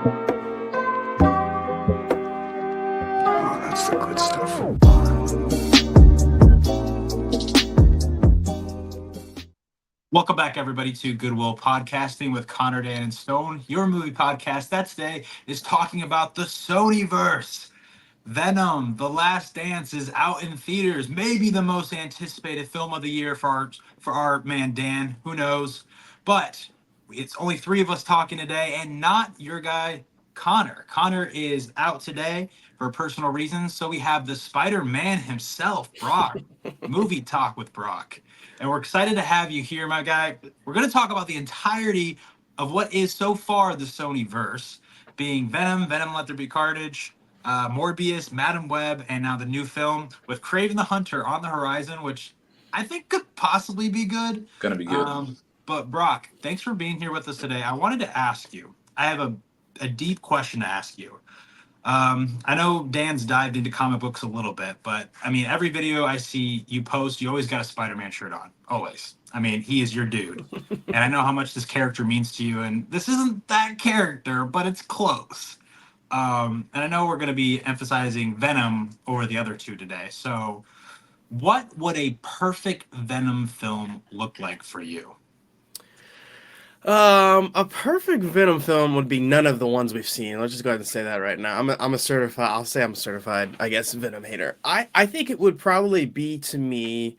Oh, that's the good stuff. Welcome back, everybody, to Goodwill Podcasting with Conor, Dan, and Stone, your movie podcast that today is talking about the Sonyverse. Venom: The Last Dance is out in theaters. Maybe the most anticipated film of the year for our man Dan. Who knows? But it's only three of us talking today, and not your guy Connor. Connor is out today for personal reasons, so we have the Spider-Man himself, Brock. Movie talk with Brock, and we're excited to have you here, my guy. We're going to talk about the entirety of what is so far the Sony verse, being Venom, Venom Let There Be Carnage, Morbius, Madam Webb, and now the new film with Craven the Hunter on the horizon, which I think could possibly be good. Gonna be good. But Brock, thanks for being here with us today. I wanted to ask you, I have a deep question to ask you. I know Dan's dived into comic books a little bit, but I mean, every video I see you post, you always got a Spider-Man shirt on. Always. I mean, he is your dude. And I know how much this character means to you. And this isn't that character, but it's close. And I know we're going to be emphasizing Venom over the other two today. So, what would a perfect Venom film look like for you? A perfect Venom film would be none of the ones we've seen. Let's just go ahead and say that right now. I'm a certified. I'll say I'm a certified, I guess, Venom hater. I think it would probably be, to me.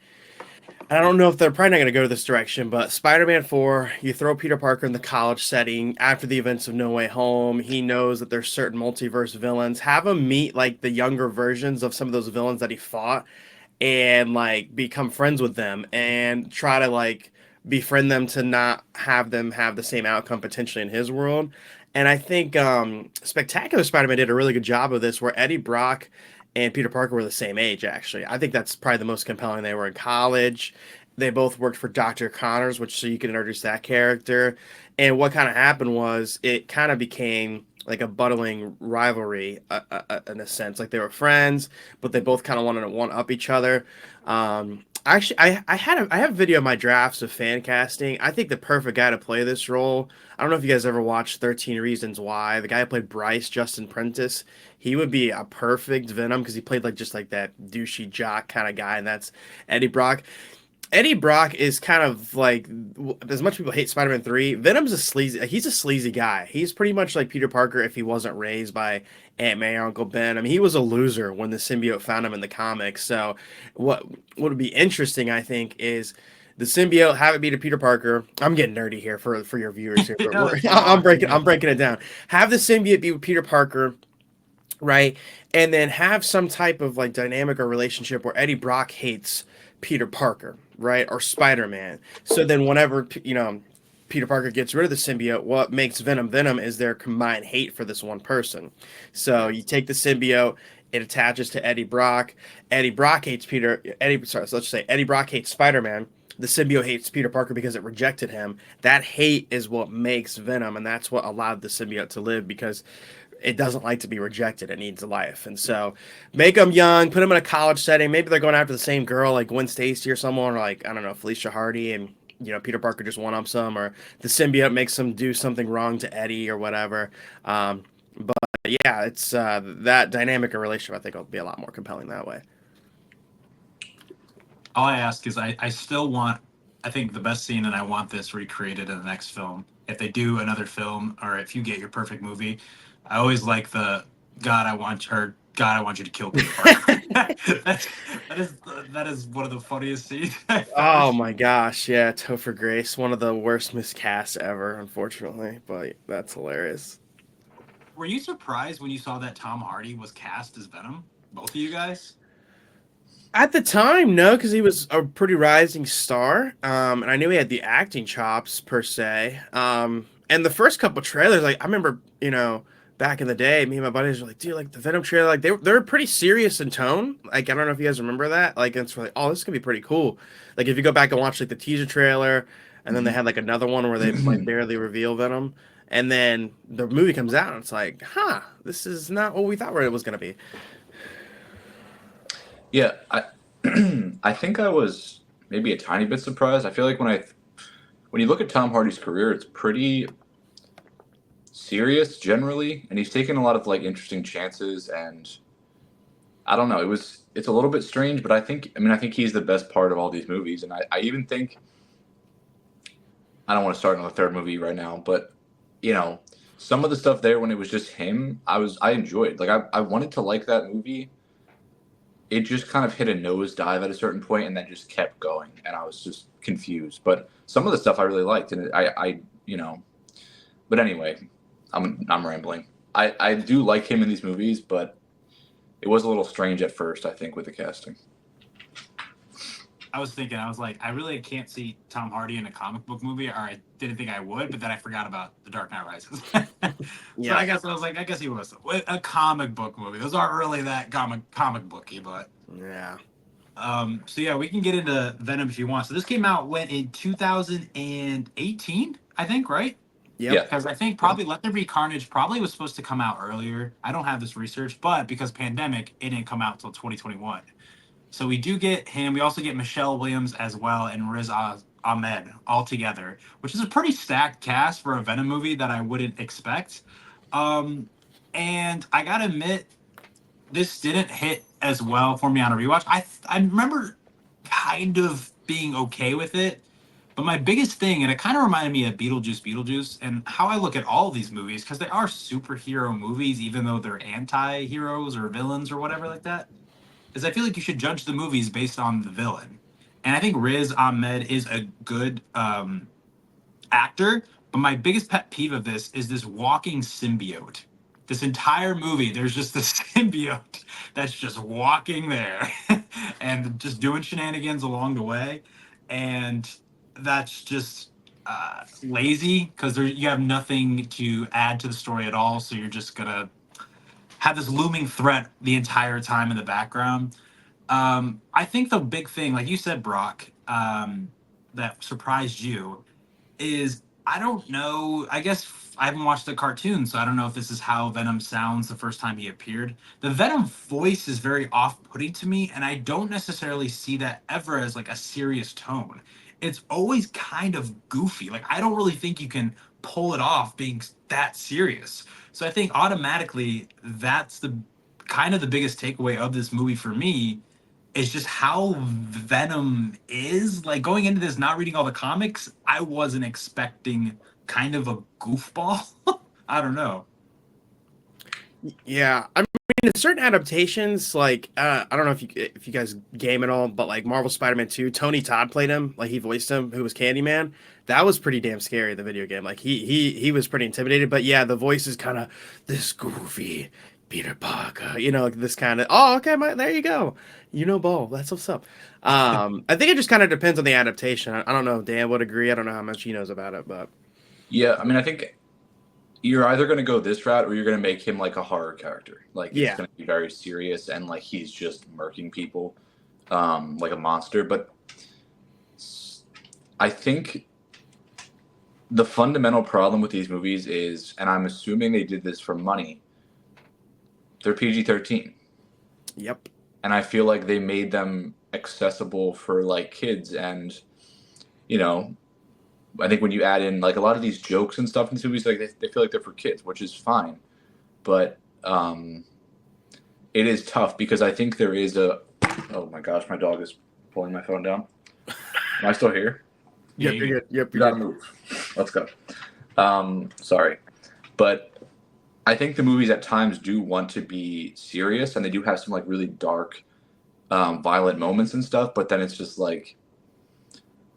I don't know if they're probably not going to go to this direction, but Spider-Man 4, you throw Peter Parker in the college setting after the events of No Way Home. He knows that there's certain multiverse villains. Have him meet like the younger versions of some of those villains that he fought, and like become friends with them and try to like befriend them to not have them have the same outcome potentially in his world. And I think Spectacular Spider-Man did a really good job of this, where Eddie Brock and Peter Parker were the same age, actually. I think that's probably the most compelling. They were in college. They both worked for Dr. Connors, which so you can introduce that character. And what kind of happened was it kind of became like a budding rivalry in a sense. Like they were friends, but they both kind of wanted to one up each other. Actually, I have a video of my drafts of fan casting. I think the perfect guy to play this role. I don't know if you guys ever watched 13 Reasons Why. The guy who played Bryce, Justin Prentice, he would be a perfect Venom because he played like just like that douchey jock kind of guy, and that's Eddie Brock. Eddie Brock is kind of like, as much people hate Spider-Man 3, Venom's he's a sleazy guy. He's pretty much like Peter Parker if he wasn't raised by Aunt May or Uncle Ben. I mean, he was a loser when the symbiote found him in the comics. So what would be interesting, I think, is the symbiote have it be to Peter Parker. I'm getting nerdy here for your viewers here, but No, I'm breaking it down. Have the symbiote be with Peter Parker, right? And then have some type of like dynamic or relationship where Eddie Brock hates Peter Parker, right? Or Spider-Man. So then whenever, Peter Parker gets rid of the symbiote, what makes Venom Venom is their combined hate for this one person. So you take the symbiote, it attaches to Eddie Brock. Eddie Brock hates so let's just say Eddie Brock hates Spider-Man. The symbiote hates Peter Parker because it rejected him. That hate is what makes Venom, and that's what allowed the symbiote to live, because it doesn't like to be rejected. It needs a life. And so make them young, put them in a college setting. Maybe they're going after the same girl, like Gwen Stacy or someone, or like, I don't know, Felicia Hardy, and, Peter Parker just one-ups them, or the symbiote makes them do something wrong to Eddie or whatever. But yeah, it's that dynamic of relationship, I think, will be a lot more compelling that way. All I ask is I still want, I think, the best scene, and I want this recreated in the next film. If they do another film, or if you get your perfect movie, I always like the God, I want you to kill Peter Parker. that is one of the funniest scenes. Oh my gosh, yeah, Topher Grace, one of the worst miscasts ever, unfortunately, but that's hilarious. Were you surprised when you saw that Tom Hardy was cast as Venom? Both of you guys? At the time, no, because he was a pretty rising star, and I knew he had the acting chops per se. And the first couple trailers, like I remember, back in the day, me and my buddies were like, dude, like the Venom trailer, like they're pretty serious in tone. Like I don't know if you guys remember that. Like it's like, oh, this is gonna be pretty cool. Like if you go back and watch like the teaser trailer, and then they had like another one where they like barely reveal Venom, and then the movie comes out and it's like, this is not what we thought it was gonna be. Yeah, I think I was maybe a tiny bit surprised. I feel like when you look at Tom Hardy's career, it's pretty serious generally, and he's taken a lot of like interesting chances. And I don't know, it's a little bit strange, but I think he's the best part of all these movies, and I even think I don't want to start on the third movie right now, but you know, some of the stuff there when it was just him, I enjoyed. Like I wanted to like that movie. It just kind of hit a nosedive at a certain point and then just kept going, and I was just confused. But some of the stuff I really liked, and I but anyway, I'm rambling. I do like him in these movies, but it was a little strange at first, I think, with the casting. I was thinking, I was like, I really can't see Tom Hardy in a comic book movie, or I didn't think I would, but then I forgot about The Dark Knight Rises. Yeah. But I guess he was a comic book movie. Those aren't really that comic booky, but Yeah. so yeah, we can get into Venom if you want. So this came out in 2018, I think, right? Yep. Yeah. Because I think probably Let There Be Carnage probably was supposed to come out earlier. I don't have this research, but because pandemic, it didn't come out until 2021. So we do get him. We also get Michelle Williams as well and Riz Ahmed all together, which is a pretty stacked cast for a Venom movie that I wouldn't expect. And I gotta admit, this didn't hit as well for me on a rewatch. I remember kind of being okay with it, but my biggest thing, and it kind of reminded me of Beetlejuice, and how I look at all these movies, because they are superhero movies, even though they're anti-heroes or villains or whatever like that, is I feel like you should judge the movies based on the villain. And I think Riz Ahmed is a good actor, but my biggest pet peeve of this is this walking symbiote. This entire movie, there's just this symbiote that's just walking there and just doing shenanigans along the way. And that's just lazy because you have nothing to add to the story at all. So you're just going to have this looming threat the entire time in the background. I think the big thing, like you said, Brock, that surprised you is I don't know. I guess I haven't watched the cartoon, so I don't know if this is how Venom sounds the first time he appeared. The Venom voice is very off-putting to me, and I don't necessarily see that ever as like a serious tone. It's always kind of goofy. Like I don't really think you can pull it off being that serious. So I think automatically that's the kind of the biggest takeaway of this movie for me is just how Venom is. Like going into this, not reading all the comics, I wasn't expecting kind of a goofball. I don't know. Yeah, I mean, in certain adaptations, like I don't know if you guys game at all, but like Marvel Spider-Man 2, Tony Todd played him, like he voiced him, who was Candyman. That was pretty damn scary. The video game, like he was pretty intimidated. But yeah, the voice is kind of this goofy Peter Parker, like this kind of. Oh, okay, there you go. Bo, that's what's up. I think it just kind of depends on the adaptation. I don't know. Dan would agree. I don't know how much he knows about it, but Yeah, I mean, I think you're either going to go this route or you're going to make him like a horror character. Like Yeah. it's going to be very serious and like he's just murking people like a monster. But I think the fundamental problem with these movies is, and I'm assuming they did this for money, they're PG-13. Yep. And I feel like they made them accessible for like kids. And, I think when you add in like a lot of these jokes and stuff in these movies, like they feel like they're for kids, which is fine. But it is tough because I think there is oh my gosh, my dog is pulling my phone down. Am I still here? Yep. You're good. Yep. You gotta move. Let's go. Sorry. But I think the movies at times do want to be serious and they do have some like really dark, violent moments and stuff. But then it's just like,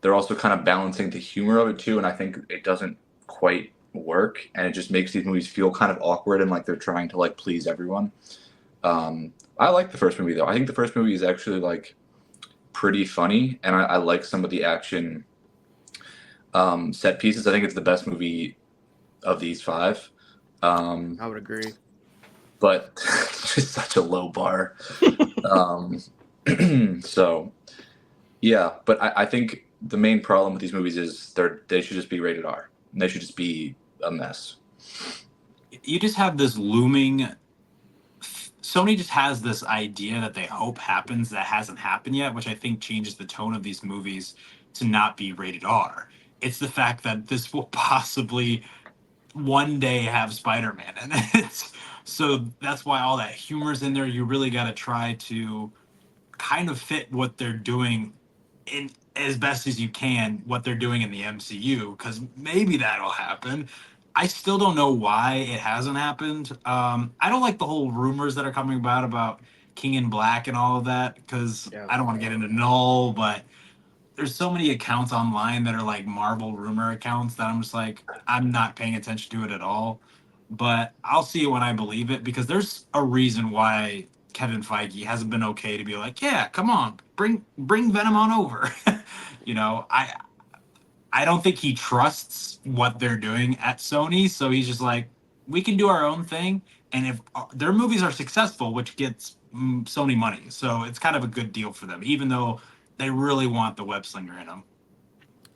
they're also kind of balancing the humor of it too, and I think it doesn't quite work, and it just makes these movies feel kind of awkward and like they're trying to like please everyone. I like the first movie though. I think the first movie is actually like pretty funny, and I like some of the action set pieces. I think it's the best movie of these five. I would agree. But it's just such a low bar. So, yeah, but I think the main problem with these movies is they should just be rated R. And they should just be a mess. You just have this looming. Sony just has this idea that they hope happens that hasn't happened yet, which I think changes the tone of these movies to not be rated R. It's the fact that this will possibly one day have Spider-Man, and it's so that's why all that humor's in there. You really got to try to kind of fit what they're doing in as best as you can what they're doing in the MCU because maybe that'll happen. I still don't know why it hasn't happened. I don't like the whole rumors that are coming about King in Black and all of that because Yeah. I don't want to get into null, but there's so many accounts online that are like Marvel rumor accounts that I'm just like I'm not paying attention to it at all. But I'll see it when I believe it because there's a reason why Kevin Feige hasn't been okay to be like, yeah, come on, bring Venom on over. you know, I don't think he trusts what they're doing at Sony, so he's just like, we can do our own thing, and if their movies are successful, which gets Sony money, so it's kind of a good deal for them, even though they really want the web slinger in them.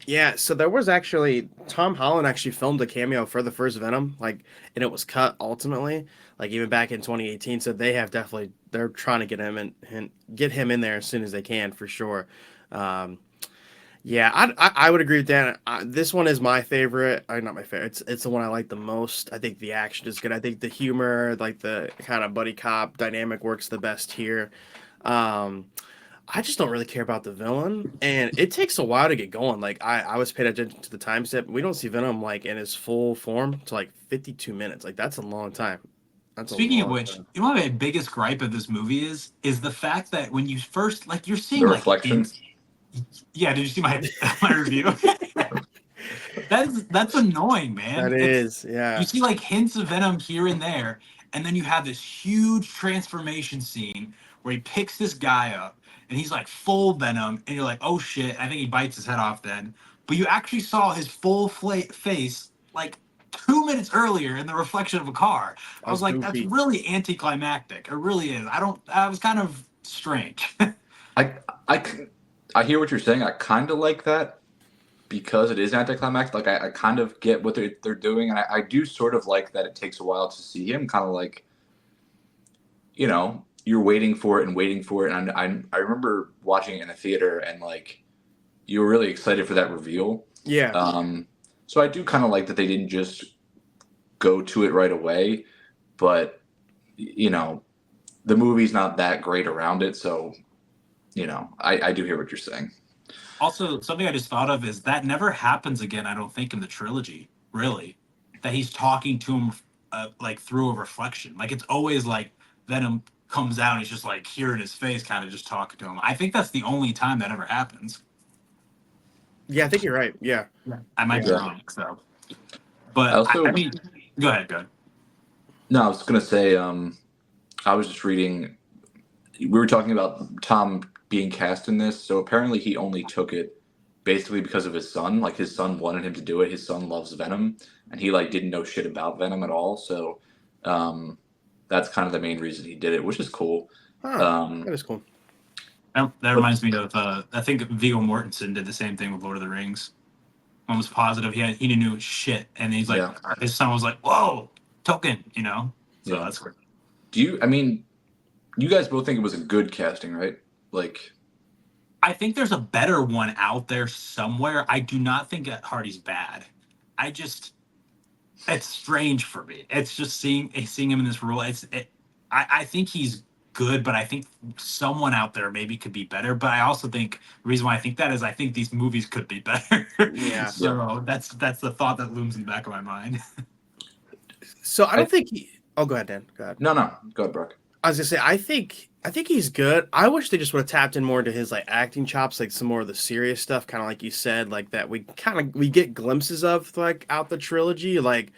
Yeah, so there was actually Tom Holland actually filmed a cameo for the first Venom, like, and it was cut ultimately, like even back in 2018. So they have definitely they're trying to get him and get him in there as soon as they can for sure. Um, yeah, I would agree with that. This one is my favorite. Not my favorite. It's the one I like the most. I think the action is good. I think the humor, like the kind of buddy cop dynamic, works the best here. Um, I just don't really care about the villain, and it takes a while to get going. Like I was paying attention to the time step. We don't see Venom like in his full form to like 52 minutes. Like that's a long time. That's a Speaking of long which, time. you know what my biggest gripe of this movie is the fact that when you first like you're The seeing like reflection. yeah, did you see my my review? That's annoying, That man. It's is, you yeah. see like hints of Venom here and there, and then you have this huge transformation scene where he picks this guy up and he's like full Venom, and you're like, oh shit, I think he bites his head off then. But you actually saw his full face like 2 minutes earlier in the reflection of a car. That I was was like, that's goofy. really anticlimactic. It really is. I was kind of strange. I I c- I hear what you're saying. I kind of like that because it is anticlimactic. Like I kind of get what they're doing, and I do sort of like that it takes a while to see him. Kind of like you're waiting for it and waiting for it. And I remember watching it in a theater and like you were really excited for that reveal. Yeah. So I do kind of like that they didn't just go to it right away, but you know the movie's not that great around it, so I do hear what you're saying. Also, something I just thought of is that never happens again, I don't think, in the trilogy, really. That he's talking to him like through a reflection. Like it's always like Venom comes out and he's just like here in his face, kind of just talking to him. I think that's the only time that ever happens. Yeah, I think you're right. Yeah. I might be Yeah. wrong, so. I But also I mean, go ahead, go ahead. no, I was gonna say I was just reading. We were talking about Tom being cast in this, so apparently he only took it basically because of his son. Like his son wanted him to do it. His son loves Venom, and he like didn't know shit about Venom at all. So um, that's kind of the main reason he did it, which is cool. Huh. Um, That is cool. That reminds me of I think Viggo Mortensen did the same thing with Lord of the Rings. One was positive he didn't know shit, and he's like Yeah. his son was like, "Whoa, token," So Yeah. that's great. Do you? I mean, you guys both think it was a good casting, right? Like, I think there's a better one out there somewhere. I do not think that Hardy's bad. I just it's strange for me. It's just seeing him in this role. I think he's good, but I think someone out there maybe could be better. But I also think the reason why I think that is I think these movies could be better. Yeah. So that's the thought that looms in the back of my mind. So I I don't think he. Oh, go ahead, Dan. Go ahead. no, go ahead, Brock. I was gonna say I think he's good. I wish they just would have tapped in more into his like acting chops, like some more of the serious stuff, kind of like you said, like that we get glimpses of like out the trilogy. Like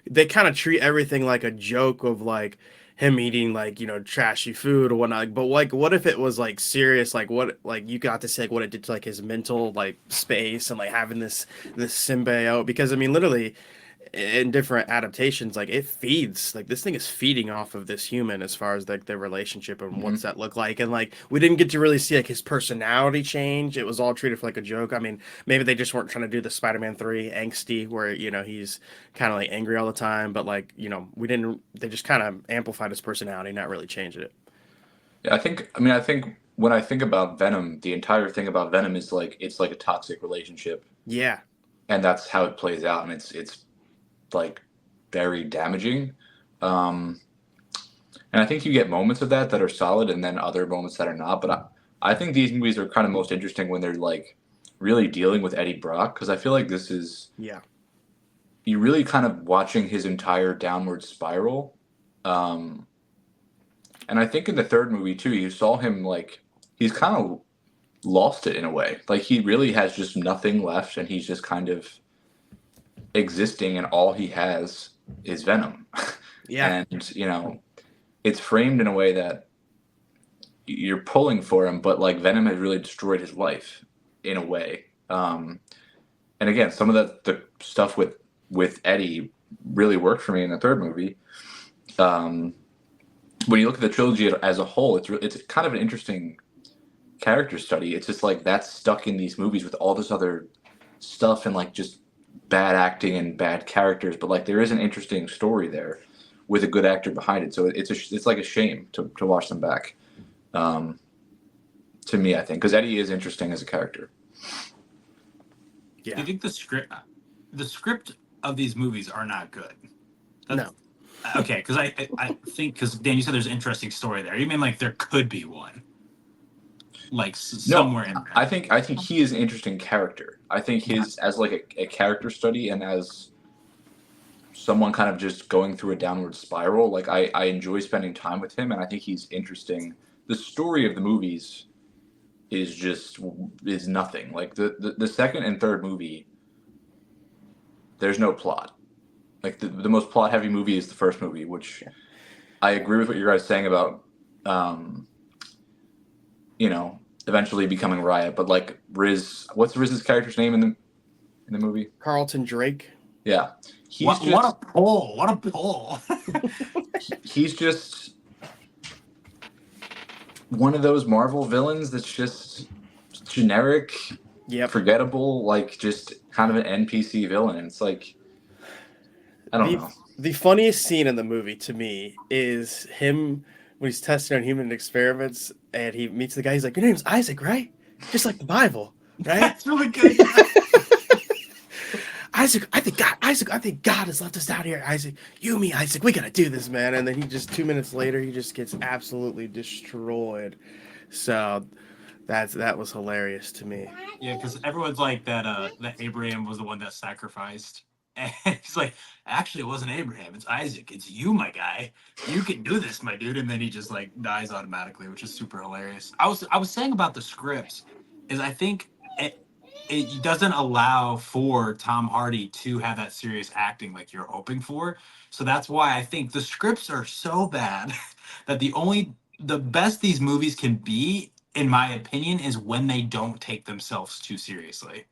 they kind of treat everything like a joke of like him eating like trashy food or whatnot. But like, what if it was like serious? Like what like you got to say like what it did to like his mental like space and like having this symbiote because I mean literally in different adaptations like it feeds like this thing is feeding off of this human as far as like their relationship and Mm-hmm. what's that look like and like we didn't get to really see like his personality change. It was all treated for like a joke. I mean maybe they just weren't trying to do the Spider-Man 3 angsty where he's kind of like angry all the time but like we didn't they just kind of amplified his personality not really changed it. Yeah, I think when I think about Venom, the entire thing about Venom is like it's like a toxic relationship, Yeah. and that's how it plays out, and it's like very damaging. And I think you get moments of that are solid, and then other moments that are not. But I think these movies are kind of most interesting when they're like really dealing with Eddie Brock, because I feel like this is you're really kind of watching his entire downward spiral. And I think in the third movie too, you saw him like he's kind of lost it in a way. Like he really has just nothing left, and he's just kind of existing, and all he has is Venom. Yeah. And it's framed in a way that you're pulling for him, but like Venom has really destroyed his life in a way. And again, some of the stuff with Eddie really worked for me in the third movie. When you look at the trilogy as a whole, it's kind of an interesting character study. It's just like that's stuck in these movies with all this other stuff and like just bad acting and bad characters, but like there is an interesting story there with a good actor behind it. So it's like a shame to watch them back. To me, I think, because Eddie is interesting as a character. Yeah. Do you think the script of these movies are not good? No. Okay, because I think, because Dan, you said there's an interesting story there. You mean like there could be one, like somewhere in there? I think he is an interesting character. I think his as like a character study and as someone kind of just going through a downward spiral. Like I enjoy spending time with him, and I think he's interesting. The story of the movies is nothing. Like the second and third movie, there's no plot. Like the most plot heavy movie is the first movie, which I agree with what you guys saying about eventually becoming Riot. But like what's Riz's character's name in the movie? Carlton Drake. Yeah. What a pull. What a pull. He's just one of those Marvel villains that's just generic, forgettable, like just kind of an NPC villain. And it's like, I don't know. The funniest scene in the movie to me is him when he's testing on human experiments and he meets the guy. He's like, "Your name's Isaac, right? Just like the Bible, right?" That's really good. Isaac, I think God has left us down here. Isaac, me, Isaac, we gotta do this, man. And then he just 2 minutes later, he just gets absolutely destroyed. So that was hilarious to me. Yeah, because everyone's like that Abraham was the one that sacrificed. And he's like, actually, it wasn't Abraham. It's Isaac. It's you, my guy. You can do this, my dude. And then he just like dies automatically, which is super hilarious. I was saying about the scripts is I think it doesn't allow for Tom Hardy to have that serious acting like you're hoping for. So that's why I think the scripts are so bad that the best these movies can be, in my opinion, is when they don't take themselves too seriously.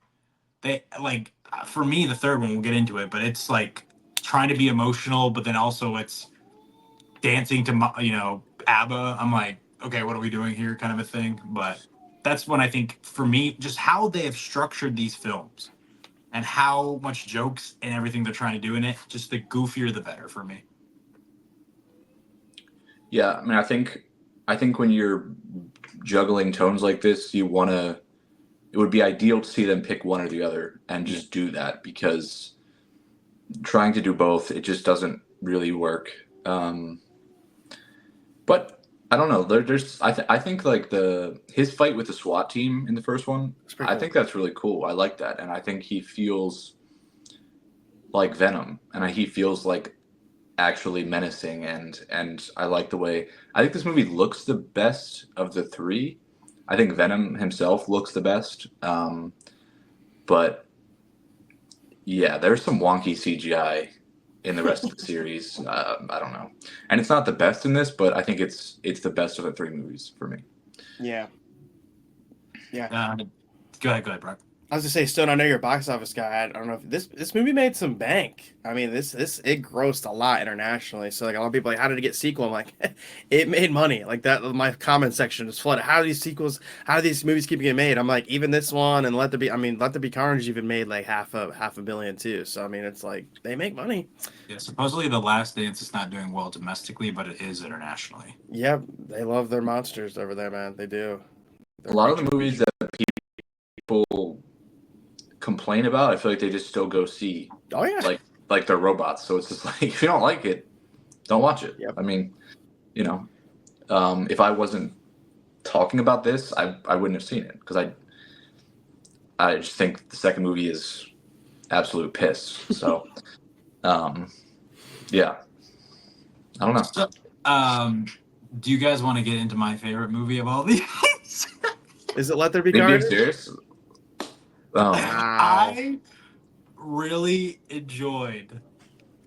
They like, for me, the third one, we'll get into it, but it's like trying to be emotional, but then also it's dancing to, ABBA. I'm like, okay, what are we doing here kind of a thing. But that's when I think, for me, just how they have structured these films and how much jokes and everything they're trying to do in it, just the goofier, the better for me. Yeah, I mean, I think when you're juggling tones like this, it would be ideal to see them pick one or the other and just do that, because trying to do both, it just doesn't really work. But I don't know. I think like his fight with the SWAT team in the first one, Cool. I think that's really cool. I like that, and I think he feels like Venom, and he feels like actually menacing, and I like the way. I think this movie looks the best of the three. I think Venom himself looks the best, but yeah, there's some wonky CGI in the rest of the series. I don't know, and it's not the best in this, but I think it's the best of the three movies for me. Yeah. Go ahead, Brock. I was gonna say, Stone, I know you're a box office guy. I don't know if this movie made some bank. I mean, it grossed a lot internationally. So like a lot of people are like, how did it get sequel? I'm like, it made money. Like that, my comment section is flooded. How do these movies keep getting made? I'm like, even this one and Let There Be Carnage even made like half a billion too. So I mean, it's like they make money. Yeah, supposedly The Last Dance is not doing well domestically, but it is internationally. Yeah, they love their monsters over there, man. They do. A lot of the movies that people complain about, I feel like they just still go see. Oh yeah. Like like they're robots. So it's just like if you don't like it, don't watch it. Yep. I mean, you know, if I wasn't talking about this, I wouldn't have seen it because I just think the second movie is absolute piss. So, yeah, I don't know. So, do you guys want to get into my favorite movie of all these? Is it Let There Be Are you being Carnage? serious? Oh, Wow. I really enjoyed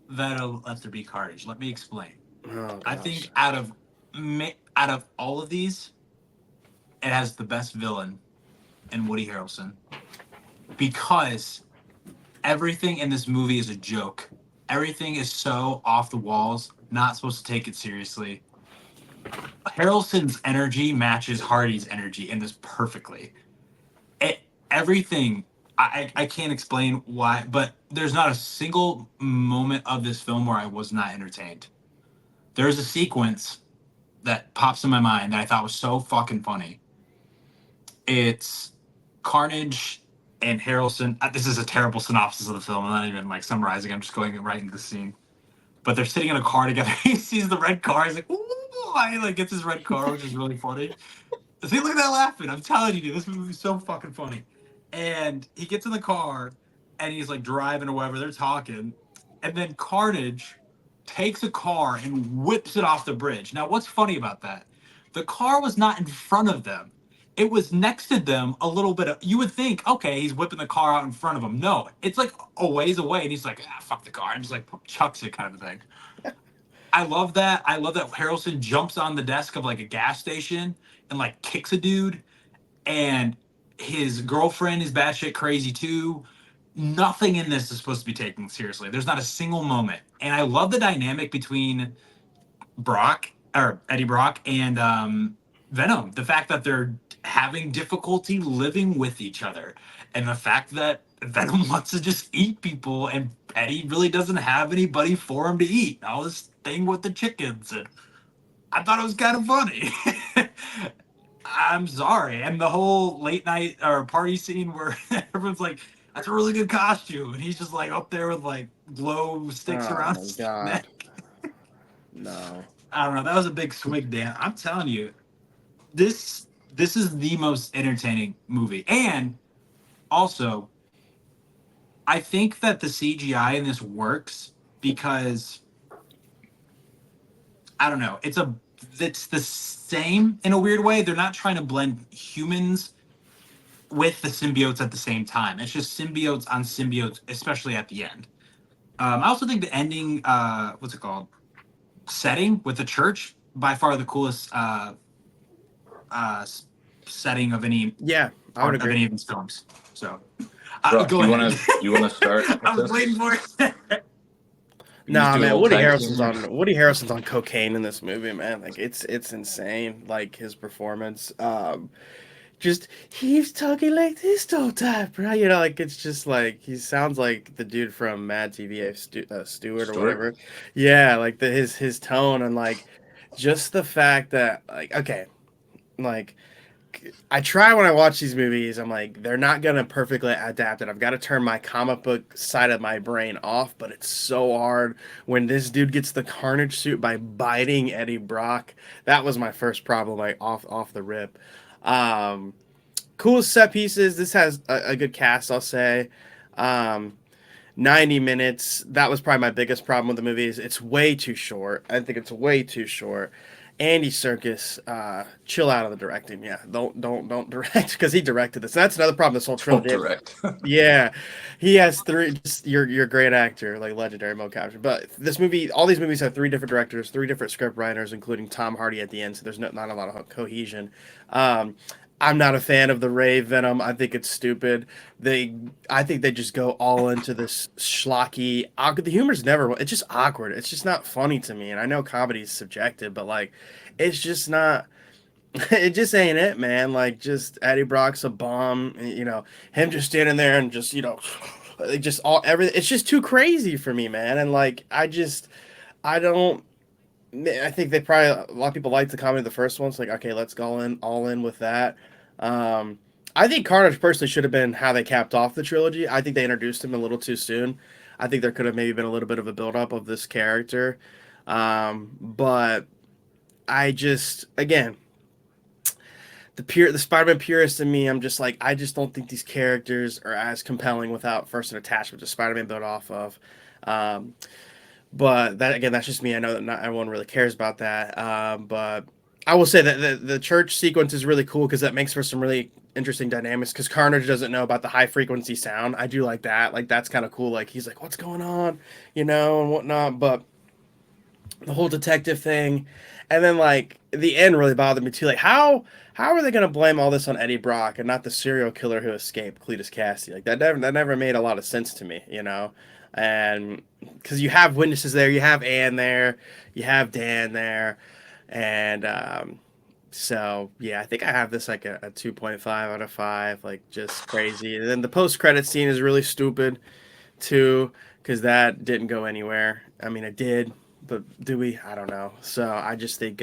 Venom Let There Be Carnage. Let me explain. Oh, I gosh. think out of all of these, it has the best villain in Woody Harrelson because everything in this movie is a joke. Everything is so off the walls, not supposed to take it seriously. Harrelson's energy matches Hardy's energy in this perfectly. Everything, I can't explain why, but there's not a single moment of this film where I was not entertained. There's a sequence that pops in my mind that I thought was so fucking funny. It's Carnage and Harrelson. This is a terrible synopsis of the film. I'm not even like summarizing. I'm just going right into the scene. But they're sitting in a car together. He sees the red car. He's like, "Ooh!" He like gets his red car, which is really funny. See, look at that laughing. I'm telling you, dude, this movie is so fucking funny. And he gets in the car and he's like driving or whatever. They're talking. And then Carnage takes a car and whips it off the bridge. Now, what's funny about that? The car was not in front of them. It was next to them a little bit. You would think, okay, he's whipping the car out in front of him. No, it's like a ways away. And he's like, fuck the car. And just like chucks it kind of a thing. I love that. I love that Harrelson jumps on the desk of like a gas station and like kicks a dude, and his girlfriend is batshit crazy too. Nothing in this is supposed to be taken seriously. There's not a single moment, and I love the dynamic between Eddie Brock and Venom. The fact that they're having difficulty living with each other, and the fact that Venom wants to just eat people, and Eddie really doesn't have anybody for him to eat. All this thing with the chickens, and I thought it was kind of funny. I'm sorry. And the whole late night or party scene where everyone's like, that's a really good costume. And he's just like up there with like glow sticks Oh, around my his God. neck. No. I don't know. That was a big swig, Dan. I'm telling you, this is the most entertaining movie. And also, I think that the CGI in this works because I don't know. It's the same in a weird way. They're not trying to blend humans with the symbiotes at the same time. It's just symbiotes on symbiotes, especially at the end. I also think the ending, what's it called, setting with the church, by far the coolest uh, setting of any Yeah, I would part of agree. any of these films. So, Bro, go ahead. you wanna start? I was waiting for it. We can just Nah, do a man, little tag team. Woody Harrelson's on cocaine in this movie, man. Like it's insane. Like his performance. Just he's talking like this the whole time, bro. You know, like it's just like he sounds like the dude from Mad TV, Stewart or Stuart? whatever. Yeah, like his tone and like just the fact that like okay, like I try when I watch these movies, I'm like, they're not gonna perfectly adapt it. I've got to turn my comic book side of my brain off, but it's so hard when this dude gets the Carnage suit by biting Eddie Brock. That was my first problem, like off the rip. Um, cool set pieces. This has a good cast, I'll say. Um, 90 minutes. That was probably my biggest problem with the movie. Is it's way too short. I think it's way too short. Andy Serkis, chill out on the directing. Yeah, don't direct because he directed this. That's another problem. This whole Don't trilogy. direct. Yeah, he has three. Just, you're a great actor, like legendary mo capture. But this movie, all these movies have three different directors, three different script writers, including Tom Hardy at the end. So there's not a lot of cohesion. Um, I'm not a fan of the Ray Venom. I think it's stupid. I think they just go all into this schlocky. The humor's never. It's just awkward. It's just not funny to me. And I know comedy's subjective, but like, it's just not. It just ain't it, man. Like, just Eddie Brock's a bomb. You know, him just standing there and just like just all everything. It's just too crazy for me, man. And like, I don't. I think they probably a lot of people like the comedy of the first one. It's like, okay, let's go all in with that. I think Carnage personally should have been how they capped off the trilogy. I think they introduced him a little too soon. I think there could have maybe been a little bit of a build-up of this character. But I just, again, the Spider-Man purist in me, I'm just like, I just don't think these characters are as compelling without first an attachment to Spider-Man built off of. Um, but that again, that's just me. I know that not everyone really cares about that. But I will say that the church sequence is really cool because that makes for some really interesting dynamics. Because Carnage doesn't know about the high frequency sound. I do like that. Like that's kind of cool. Like he's like, what's going on, and whatnot. But the whole detective thing, and then like the end really bothered me too. Like how are they gonna blame all this on Eddie Brock and not the serial killer who escaped, Cletus Cassidy? Like that never made a lot of sense to me. And because you have witnesses there, you have Ann there, you have Dan there, and so yeah, I think I have this like a 2.5 out of 5, like just crazy. And then the post credit scene is really stupid too, because that didn't go anywhere. I mean, it did, but do we? I don't know. So I just think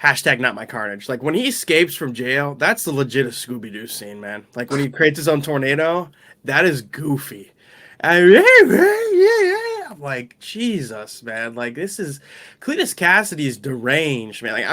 hashtag not my Carnage. Like when he escapes from jail, that's the legit Scooby Doo scene, man. Like when he creates his own tornado, that is goofy. I'm like, Jesus, man. Like this is Cletus Cassidy's deranged, man. Like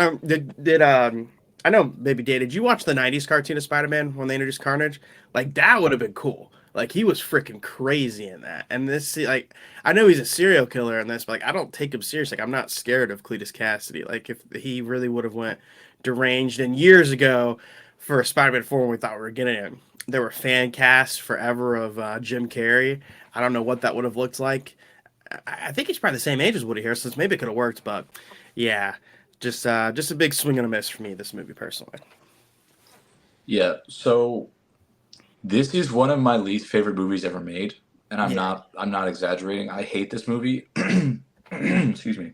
I know maybe did you watch the 90s cartoon of Spider-Man when they introduced Carnage? Like that would have been cool. Like he was freaking crazy in that. And this, like, I know he's a serial killer in this, but like I don't take him serious. Like I'm not scared of Cletus Cassidy. Like if he really would have went deranged, and years ago for Spider-Man 4 when we thought we were getting it, there were fan casts forever of Jim Carrey. I don't know what that would have looked like. I think he's probably the same age as Woody Harrelson, so maybe it could have worked. But yeah, just a big swing and a miss for me. This movie personally. Yeah. So this is one of my least favorite movies ever made, and I'm not exaggerating. I hate this movie. Excuse me.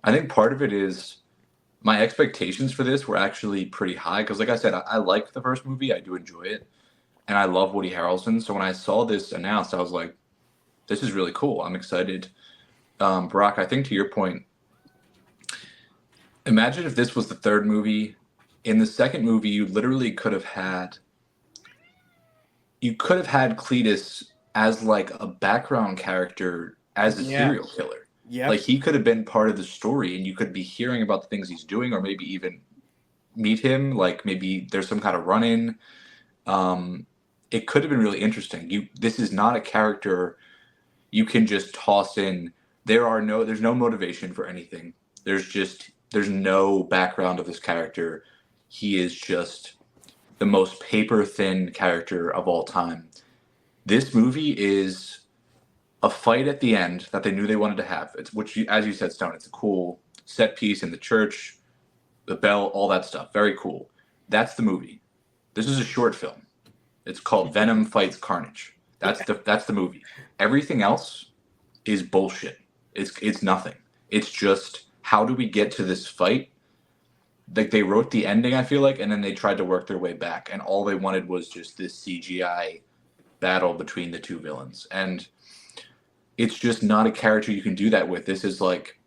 I think part of it is my expectations for this were actually pretty high because, like I said, I like the first movie. I do enjoy it, and I love Woody Harrelson. So when I saw this announced, I was like, "This is really cool. I'm excited." Brock, I think to your point, imagine if this was the third movie. In the second movie, you literally could have had Cletus as like a background character as a serial killer. Yeah. Like he could have been part of the story and you could be hearing about the things he's doing or maybe even meet him. Like maybe there's some kind of run-in. It could have been really interesting. This is not a character you can just toss in. There's no motivation for anything. There's no background of this character. He is just the most paper-thin character of all time. This movie is a fight at the end that they knew they wanted to have. As you said, Stone, it's a cool set piece in the church, the bell, all that stuff. Very cool. That's the movie. This is a short film. It's called Venom Fights Carnage. That's the movie. Everything else is bullshit. It's nothing. It's just how do we get to this fight? Like they wrote the ending, I feel like, and then they tried to work their way back, and all they wanted was just this CGI battle between the two villains, and it's just not a character you can do that with. This is like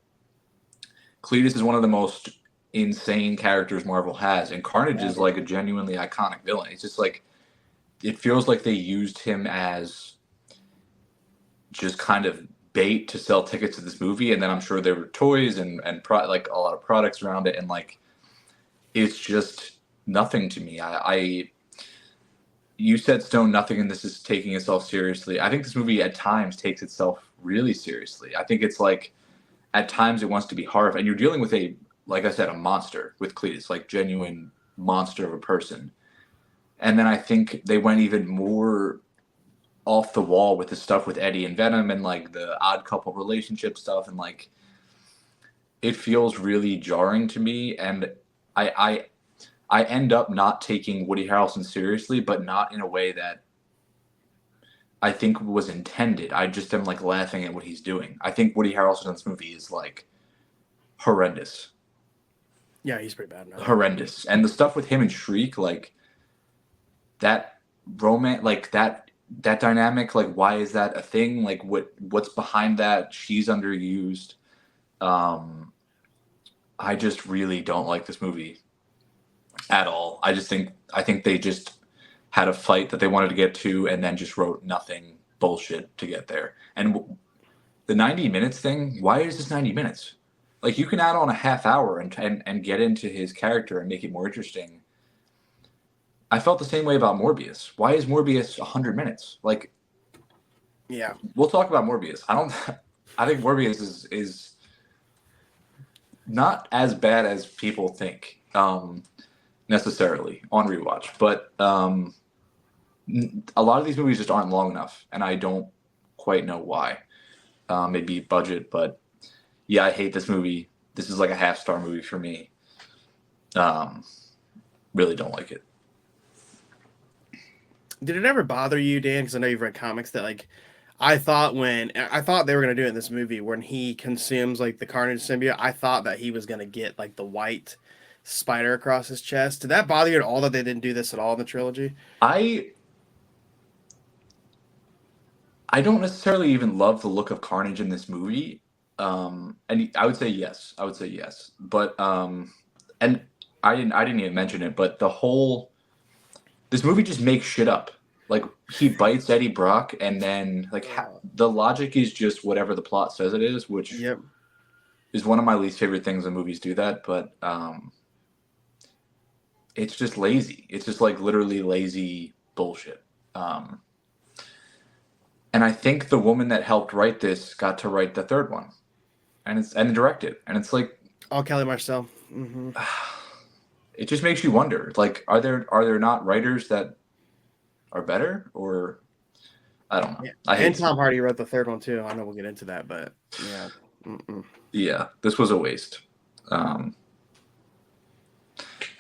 Cletus is one of the most insane characters Marvel has, and Carnage is like a genuinely iconic villain. It's just like it feels like they used him as just kind of bait to sell tickets to this movie, and then I'm sure there were toys and like a lot of products around it, and like it's just nothing to me. You said, Stone, nothing in this is taking itself seriously. I think this movie at times takes itself really seriously. I think it's like at times it wants to be horror, and you're dealing with like I said, a monster with Cletus, like genuine monster of a person. And then I think they went even more off the wall with the stuff with Eddie and Venom and like the odd couple relationship stuff, and like it feels really jarring to me, and I end up not taking Woody Harrelson seriously, but not in a way that I think was intended. I just am like laughing at what he's doing. I think Woody Harrelson in this movie is like horrendous. Yeah, he's pretty bad now. Horrendous. And the stuff with him and Shriek, like that romance, like that dynamic, like why is that a thing? Like what's behind that? She's underused. I just really don't like this movie at all. I think they just had a fight that they wanted to get to and then just wrote nothing bullshit to get there. And the 90 minutes thing, why is this 90 minutes? Like, you can add on a half hour and get into his character and make it more interesting. I felt the same way about Morbius. Why is Morbius 100 minutes? Like, Yeah. we'll talk about Morbius. I think Morbius is not as bad as people think, necessarily on rewatch. But a lot of these movies just aren't long enough, and I don't quite know why. Maybe budget, but yeah, I hate this movie. This is like a half-star movie for me. Really don't like it. Did it ever bother you, Dan? Because I know you've read comics that like I thought they were gonna do it in this movie when he consumes like the Carnage symbiote, I thought that he was gonna get like the white spider across his chest. Did that bother you at all that they didn't do this at all in the trilogy? I don't necessarily even love the look of Carnage in this movie. And I would say yes. But and I didn't even mention it, but this movie just makes shit up. Like, he bites Eddie Brock, and then like the logic is just whatever the plot says it is, which is one of my least favorite things when movies do that. But it's just lazy. It's just like literally lazy bullshit. And I think the woman that helped write this got to write the third one, and direct it, and it's like, Oh, Kelly Marcel. it just makes you wonder, like, are there not writers that are better, or I don't know. Yeah. And Tom Hardy wrote the third one too. I know we'll get into that, but yeah. Yeah, this was a waste. I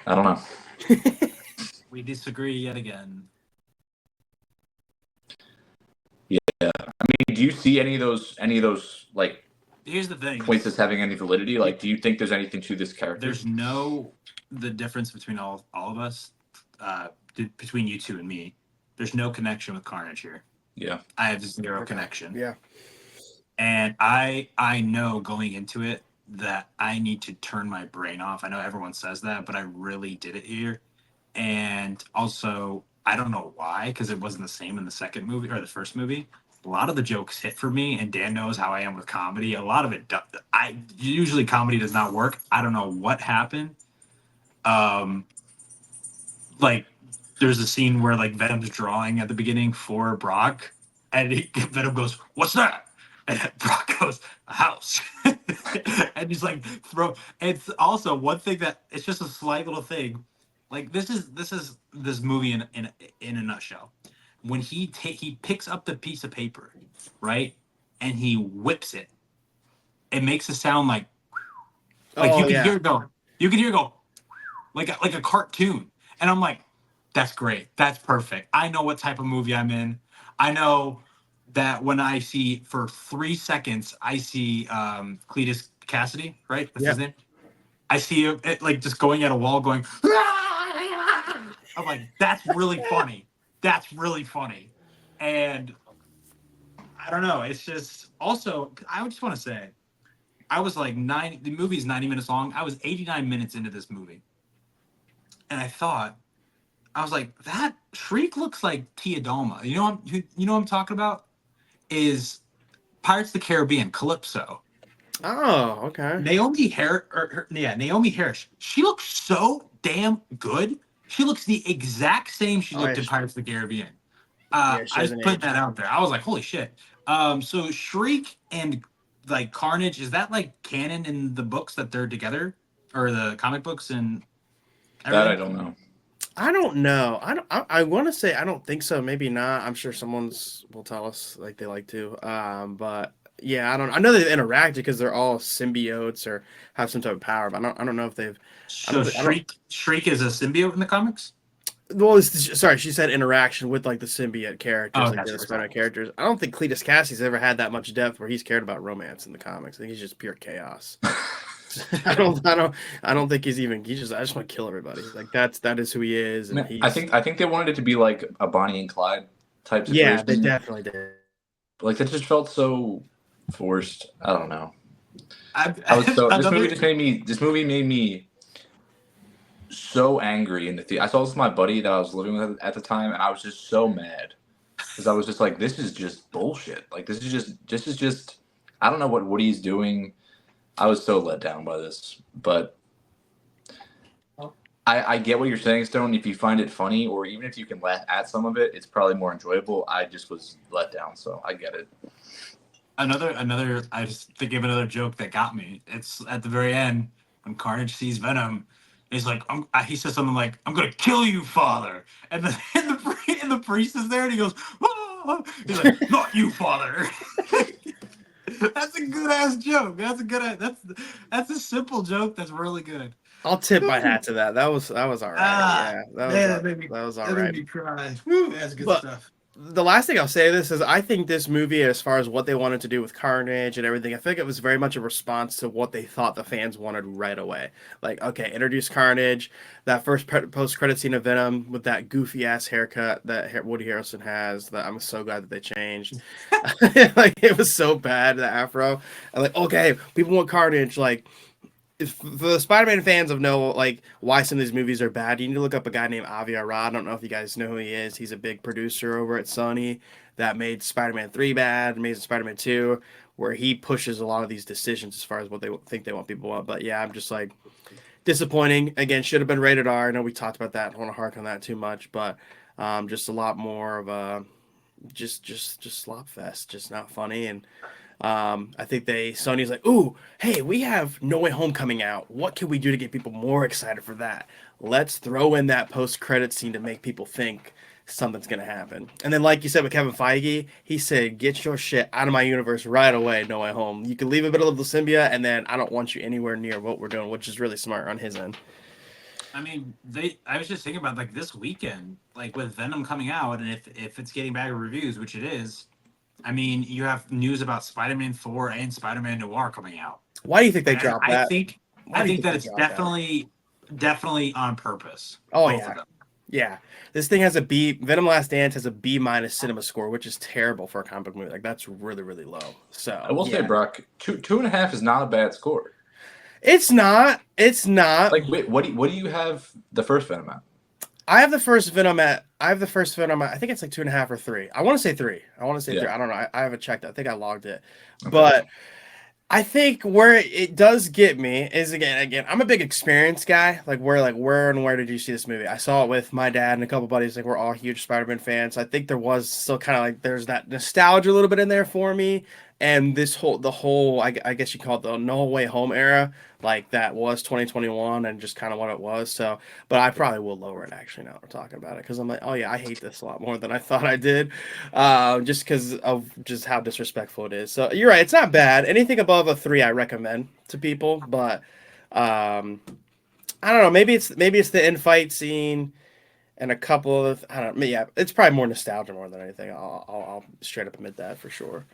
don't know. We disagree yet again. Yeah, I mean, do you see any of those like? Here's the thing. Points as having any validity? Like, do you think there's anything to this character? There's the difference between all of us, between you two and me. There's no connection with Carnage here. Yeah, I have zero connection. Yeah, and I know going into it that I need to turn my brain off. I know everyone says that, but I really did it here. And also, I don't know why, because it wasn't the same in the second movie or the first movie. A lot of the jokes hit for me, and Dan knows how I am with comedy. A lot of it, usually comedy does not work. I don't know what happened. Like, there's a scene where like Venom's drawing at the beginning for Brock, and Venom goes, "What's that?" And Brock goes, "A house." And he's like, It's also one thing that it's just a slight little thing. Like, this is this movie in a nutshell. When he picks up the piece of paper, right, and he whips it, it makes a sound like you can hear it go. You can hear it go like a cartoon. And I'm like, that's great. That's perfect. I know what type of movie I'm in. I know that when I see, for 3 seconds, I see Cletus Cassidy, right? That's his name. I see it like just going at a wall going, I'm like, that's really funny. That's really funny. And I don't know. It's just, also, I just want to say, I was like the movie is 90 minutes long. I was 89 minutes into this movie. And I was like, that Shriek looks like Tia Dalma. You know what I'm talking about? Is Pirates of the Caribbean, Calypso. Oh, okay. Naomi Harris. She looks so damn good. She looks the exact same she looked in Pirates of the Caribbean. I just put that out there. I was like, holy shit. So Shriek and like Carnage, is that like canon in the books that they're together, or the comic books and everything? That I don't know. I don't know. I want to say I don't think so. Maybe not. I'm sure will tell us like they like to. But yeah, I don't. I know they've interacted because they're all symbiotes or have some type of power. But I don't know if they've. So Shriek is a symbiote in the comics. Well, sorry, she said interaction with like the symbiote characters, like the Spider-Man characters. I don't think Cletus Cassidy's ever had that much depth where he's cared about romance in the comics. I think he's just pure chaos. I don't think he's I just want to kill everybody. Like that is who he is. And I think they wanted it to be like a Bonnie and Clyde type situation. Yeah, they definitely did. Like, that just felt so forced. I don't know. This movie made me so angry in the theater. I saw this with my buddy that I was living with at the time, and I was just so mad. because I was just like, this is just bullshit. Like this is just I don't know what Woody's doing. I was so let down by this, but I get what you're saying, Stone. If you find it funny, or even if you can laugh at some of it, it's probably more enjoyable. I just was let down, so I get it. Another. I just think of another joke that got me. It's at the very end when Carnage sees Venom. He's like, he says something like, "I'm gonna kill you, father," and the priest is there, and he goes, "Ah!" He's like, "Not you, father." That's a good ass joke. That's a simple joke. That's really good. I'll tip my hat to that. That was all right. Yeah, that was all made right. me cry. Woo, that's good stuff. The last thing I'll say this is I think this movie, as far as what they wanted to do with Carnage and everything, I think it was very much a response to what they thought the fans wanted right away. Like, okay, introduce Carnage, that first post-credit scene of Venom with that goofy-ass haircut that Woody Harrelson has, that I'm so glad that they changed. Like, it was so bad, the afro. And like, okay, people want Carnage, like, for the Spider-Man fans of know like why some of these movies are bad, you need to look up a guy named Avi Arad. I don't know if you guys know who he is. He's a big producer over at Sony that made Spider-Man 3 bad, made Spider-Man 2, where he pushes a lot of these decisions as far as what they think they want people to want. But yeah, I'm just like disappointing. Again, should have been rated R. I know we talked about that. I don't want to hark on that too much, but just a lot more of a just slop fest, just not funny. And I think Sony's like, ooh, hey, we have No Way Home coming out. What can we do to get people more excited for that? Let's throw in that post-credit scene to make people think something's going to happen. And then, like you said with Kevin Feige, he said, get your shit out of my universe right away, No Way Home. You can leave a bit of the symbiote, and then I don't want you anywhere near what we're doing, which is really smart on his end. I mean, I was just thinking about like this weekend, like with Venom coming out, and if it's getting bad reviews, which it is, I mean, you have news about Spider-Man 4 and Spider-Man Noir coming out. Why do you think they dropped that? I think that it's definitely on purpose. Oh yeah. Yeah. This thing has a B. Venom Last Dance has a B- cinema score, which is terrible for a comic book movie. Like that's really, really low. So I will say, Brock, 2.5 is not a bad score. It's not. It's not. Like, wait, what do you have the first Venom at? I have the first Venom at. I think it's like 2.5 or 3. I want to say 3. 3. I don't know. I haven't checked. I think I logged it, okay. But I think where it does get me is again. I'm a big experience guy. Like where did you see this movie? I saw it with my dad and a couple buddies. Like we're all huge Spider-Man fans. I think there was still kind of like there's that nostalgia a little bit in there for me. And the whole I guess you call it the No Way Home era, like that was 2021 and just kind of what it was. So, but I probably will lower it actually now that we're talking about it because I'm like, oh yeah, I hate this a lot more than I thought I did, just because of just how disrespectful it is. So you're right, it's not bad. Anything above a 3, I recommend to people, but I don't know. Maybe it's the end fight scene. And a couple of I don't know. Yeah, it's probably more nostalgia more than anything. I'll straight up admit that for sure.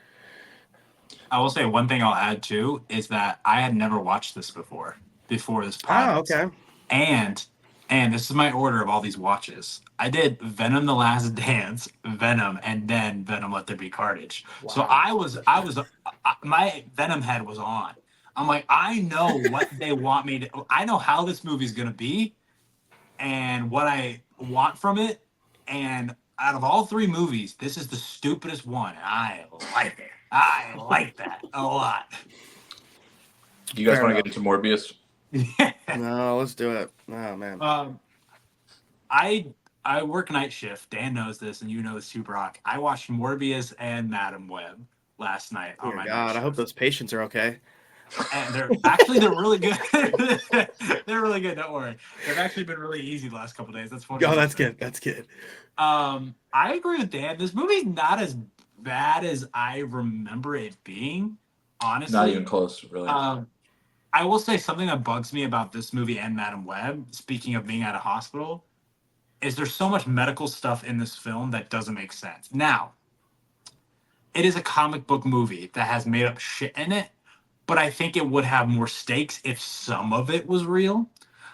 I will say one thing I'll add too is that I had never watched this before this podcast. Oh, okay. And this is my order of all these watches. I did Venom: The Last Dance, Venom, and then Venom: Let There Be Carnage. Wow. So I was my Venom head was on. I'm like, I know what they want me to. I know how this movie's gonna be, and what I want from it. And out of all 3 movies, this is the stupidest one. I like it. I like that a lot. Do you guys want to get into Morbius? No, let's do it. Oh man. I work night shift. Dan knows this, and you know this too, Brock. I watched Morbius and Madam Web last night. Oh my god! I hope those patients are okay. And they're really good. They're really good. Don't worry. They've actually been really easy the last couple of days. That's funny. Oh, that's good. That's good. I agree with Dan. This movie's not as bad as I remember it being. Honestly, not even close. Really. I will say something that bugs me about this movie and Madam Web. Speaking of being at a hospital, is there's so much medical stuff in this film that doesn't make sense. Now, it is a comic book movie that has made up shit in it. But I think it would have more stakes if some of it was real.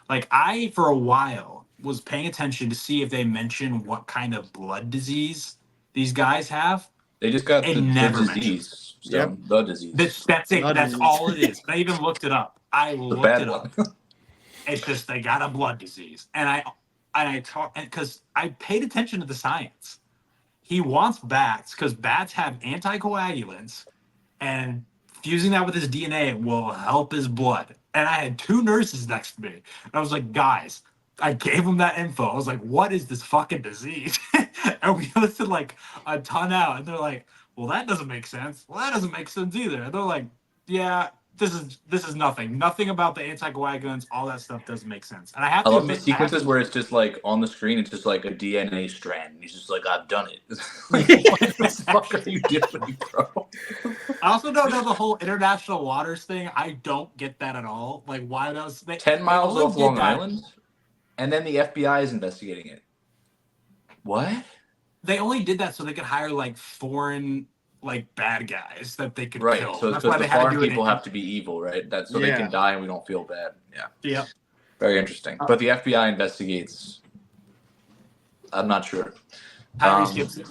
Like I, for a while, was paying attention to see if they mention what kind of blood disease these guys have. They just got the disease. Yep. The disease. That's it. That's all it is. I even looked it up. I looked it up. It's just they got a blood disease. And I talk because I paid attention to the science. he wants bats because bats have anticoagulants, and fusing that with his DNA will help his blood. And I had two nurses next to me, and I was like, guys, I gave them that info. I was like, what is this fucking disease? And we listed like a ton out, and they're like, well, that doesn't make sense. Well, that doesn't make sense either. And they're like, yeah, this is nothing. Nothing about the anticoagulants, all that stuff doesn't make sense. And I have I to love the admit, sequences where it's just like on the screen, it's just like a DNA strand. And he's just like, I've done it. Like, what the fuck are you doing, bro? I also don't know the whole international waters thing. I don't get that at all. Like, why those 10 miles only off did Long that- Island, and then the FBI is investigating it. What? They only did that so they could hire like foreign like bad guys that they could Right. kill. So That's because why the they had to foreign do it. people have to be evil, right? That's so they Yeah. can die and we don't feel bad. Yeah. Yeah. Very interesting. But the FBI investigates. I'm not sure. Tyrese Gibson.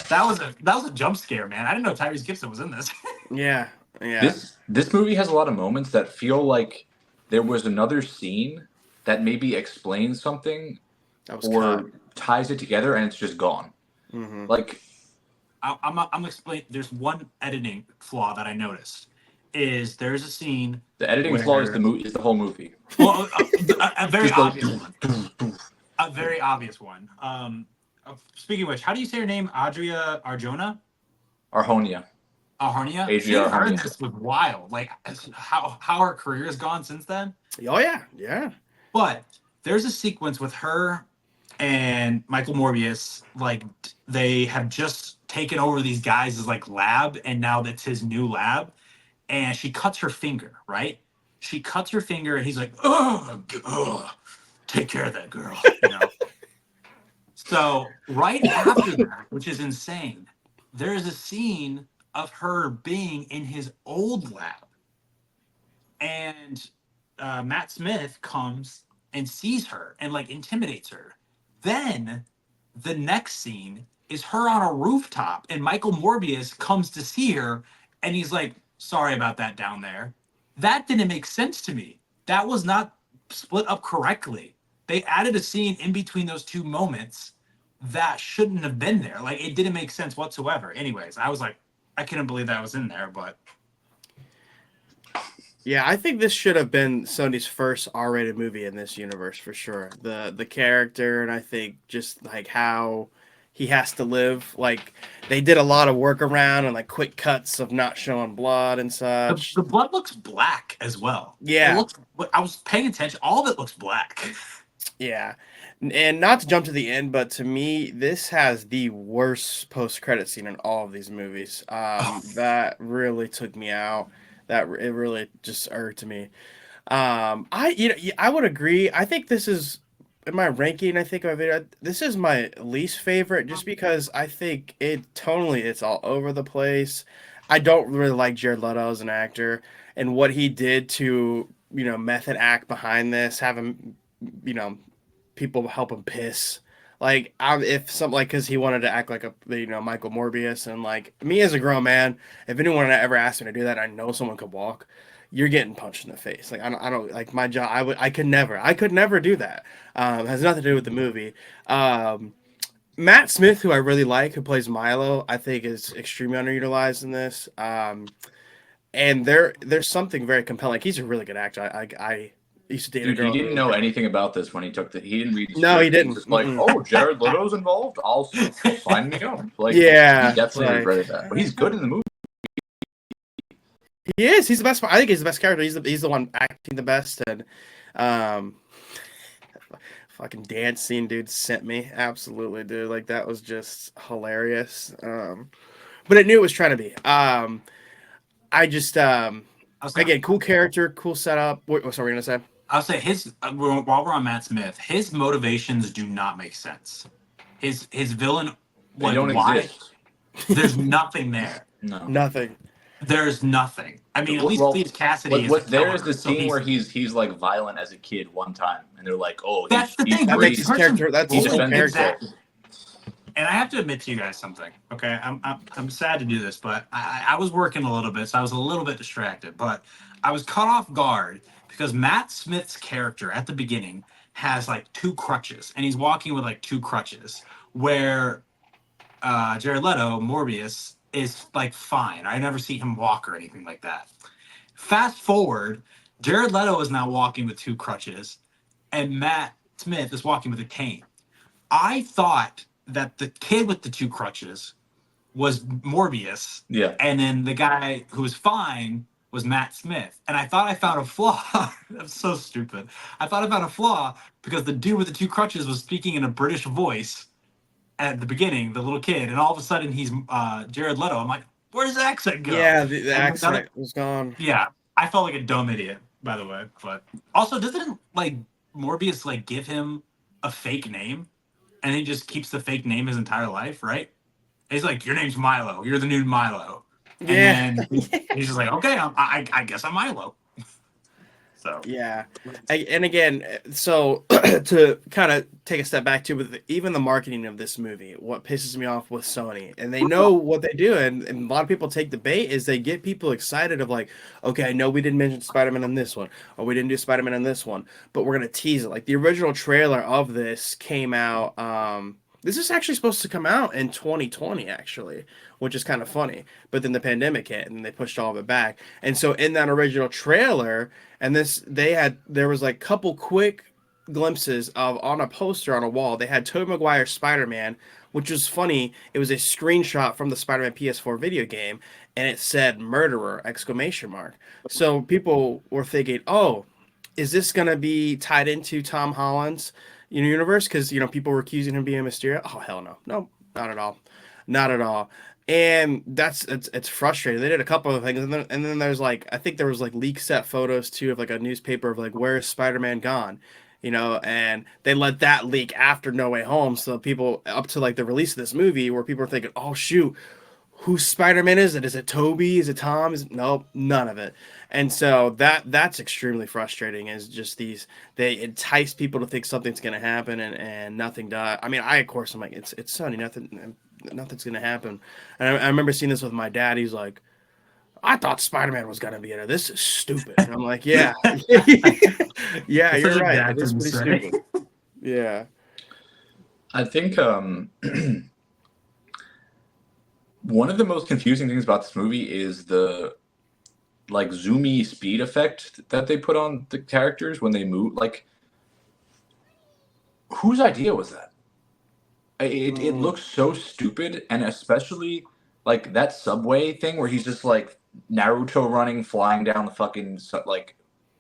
That was a jump scare, man. I didn't know Tyrese Gibson was in this. Yeah. Yeah. This movie has a lot of moments that feel like there was another scene that maybe explains something That was or cut. ties it together, and it's just gone. Mhm. Like, I'm explaining. There's one editing flaw that I noticed. Is there's a scene. the editing Where- flaw is the whole movie. Well, a very Just like- obvious one. A very obvious one. Speaking of which, how do you say her name? Adria Arjona? Arhonia. Arhonia? Adria Seeing her in Arjonia. this was wild. Like how her career has gone since then. Oh yeah. Yeah. But there's a sequence with her and Michael Morbius. Like they have just taken over these guys' like lab, and now that's his new lab. And she cuts her finger, right? She cuts her finger, and he's like, "Oh, take care of that girl." You know. So right after that, which is insane, there is a scene of her being in his old lab, and Matt Smith comes and sees her and like intimidates her. Then the next scene is her on a rooftop, and Michael Morbius comes to see her, and he's like, "Sorry about that down there." That didn't make sense to me. That was not split up correctly. They added a scene in between those two moments that shouldn't have been there. Like it didn't make sense whatsoever. Anyways, I was like, I couldn't believe that was in there, but Yeah, I think this should have been Sony's first R-rated movie in this universe for sure. The character, and I think just like how he has to live. Like they did a lot of work around and like quick cuts of not showing blood and such. the blood looks black as well. Yeah. It looks, I was paying attention. All of it looks black. Yeah. And not to jump to the end, but to me, this has the worst post-credit scene in all of these movies. That really took me out. That it really just irked me. I would agree. I think this is in my ranking. I think of it. This is my least favorite, just because I think it's all over the place. I don't really like Jared Leto as an actor, and what he did to method act behind this, have him people help him piss. Like if something like because he wanted to act like a Michael Morbius, and like me as a grown man, if anyone ever asked me to do that, I know someone could walk. You're getting punched in the face. Like I don't like my job. I could never do that. It has nothing to do with the movie. Matt Smith, who I really like, who plays Milo, I think is extremely underutilized in this. And there's something very compelling. Like, he's a really good actor. I used to date a Dude, girl. he didn't know anything about this when he took he didn't read the No, script. he didn't. was just like, Mm-mm. oh, Jared Leto's involved? I'll sign me up. Like, Yeah, he definitely like- regretted that. But he's good in the movie. He is. He's the best. I think he's the best character. He's the one acting the best. And fucking dance scene, dude, sent me. Absolutely, dude. Like that was just hilarious. But I knew it was trying to be. I just again, cool character, cool setup. What were you gonna say? I'll say his while we're on Matt Smith, his motivations do not make sense. His villain, They don't why? exist. There's nothing there. No. Nothing. There's nothing. I mean, at least Well, Cletus Cassidy What is a there killer, is the so scene where he's like violent as a kid one time, and they're like, "Oh, That's the he's thing. That Great makes his person. character. That's He's his whole defending character. himself. And I have to admit to you guys something. Okay, I'm sad to do this, but I was working a little bit, so I was a little bit distracted. But I was caught off guard because Matt Smith's character at the beginning has like two crutches, and he's walking with like two crutches. Where Jared Leto, Morbius, is like fine. I never see him walk or anything like that. Fast forward, Jared Leto is now walking with 2 crutches, and Matt Smith is walking with a cane. I thought that the kid with the 2 crutches was Morbius, Yeah. and then the guy who was fine was Matt Smith. And I thought I found a flaw. That's so stupid. I thought I found a flaw because the dude with the 2 crutches was speaking in a British voice at the beginning, the little kid, and all of a sudden he's Jared Leto. I'm like, where's his accent go? Yeah, the And accent was gone. yeah, I felt like a dumb idiot, by the way. But also, doesn't like Morbius like give him a fake name, and he just keeps the fake name his entire life, right? He's like, your name's Milo. You're the new Milo. Yeah. And then he's just like, okay, I guess I'm Milo. So Yeah, and again, so to kind of take a step back too, with even the marketing of this movie, what pisses me off with Sony, and they know what they do, and a lot of people take the bait, is they get people excited of like, okay, no, we didn't mention Spider-Man in this one, or we didn't do Spider-Man in this one, but we're gonna tease it. Like the original trailer of this came out. This is actually supposed to come out in 2020, actually, which is kind of funny. But then the pandemic hit, and they pushed all of it back. And so in that original trailer, and there was like couple quick glimpses of on a poster on a wall. They had Tobey Maguire's Spider-Man, which was funny. It was a screenshot from the Spider-Man PS4 video game, and it said "murderer!" exclamation mark. So people were thinking, oh, is this gonna be tied into Tom Holland's universe? Because people were accusing him of being Mysterio. Oh hell no, no, not at all, not at all. And it's frustrating. They did a couple of things, and then there's like, I think there was like leak set photos too of like a newspaper of like, where is Spider-Man gone, and they let that leak after No Way Home, so people up to like the release of this movie where people are thinking, oh shoot, whose Spider-Man is it? Is it Toby? Is it Tom? Nope, none of it. And so that's extremely frustrating. Is just they entice people to think something's going to happen, and nothing does. I mean, of course, I'm like, it's Sony, nothing's going to happen. And I remember seeing this with my dad. He's like, I thought Spider-Man was going to be in it. This is stupid. And I'm like, yeah, yeah, you're right. It is pretty stupid. Yeah. I think one of the most confusing things about this movie is the like zoomy speed effect that they put on the characters when they move. Like, whose idea was that? It looks so stupid, and especially like that subway thing where he's just like Naruto running, flying down the fucking like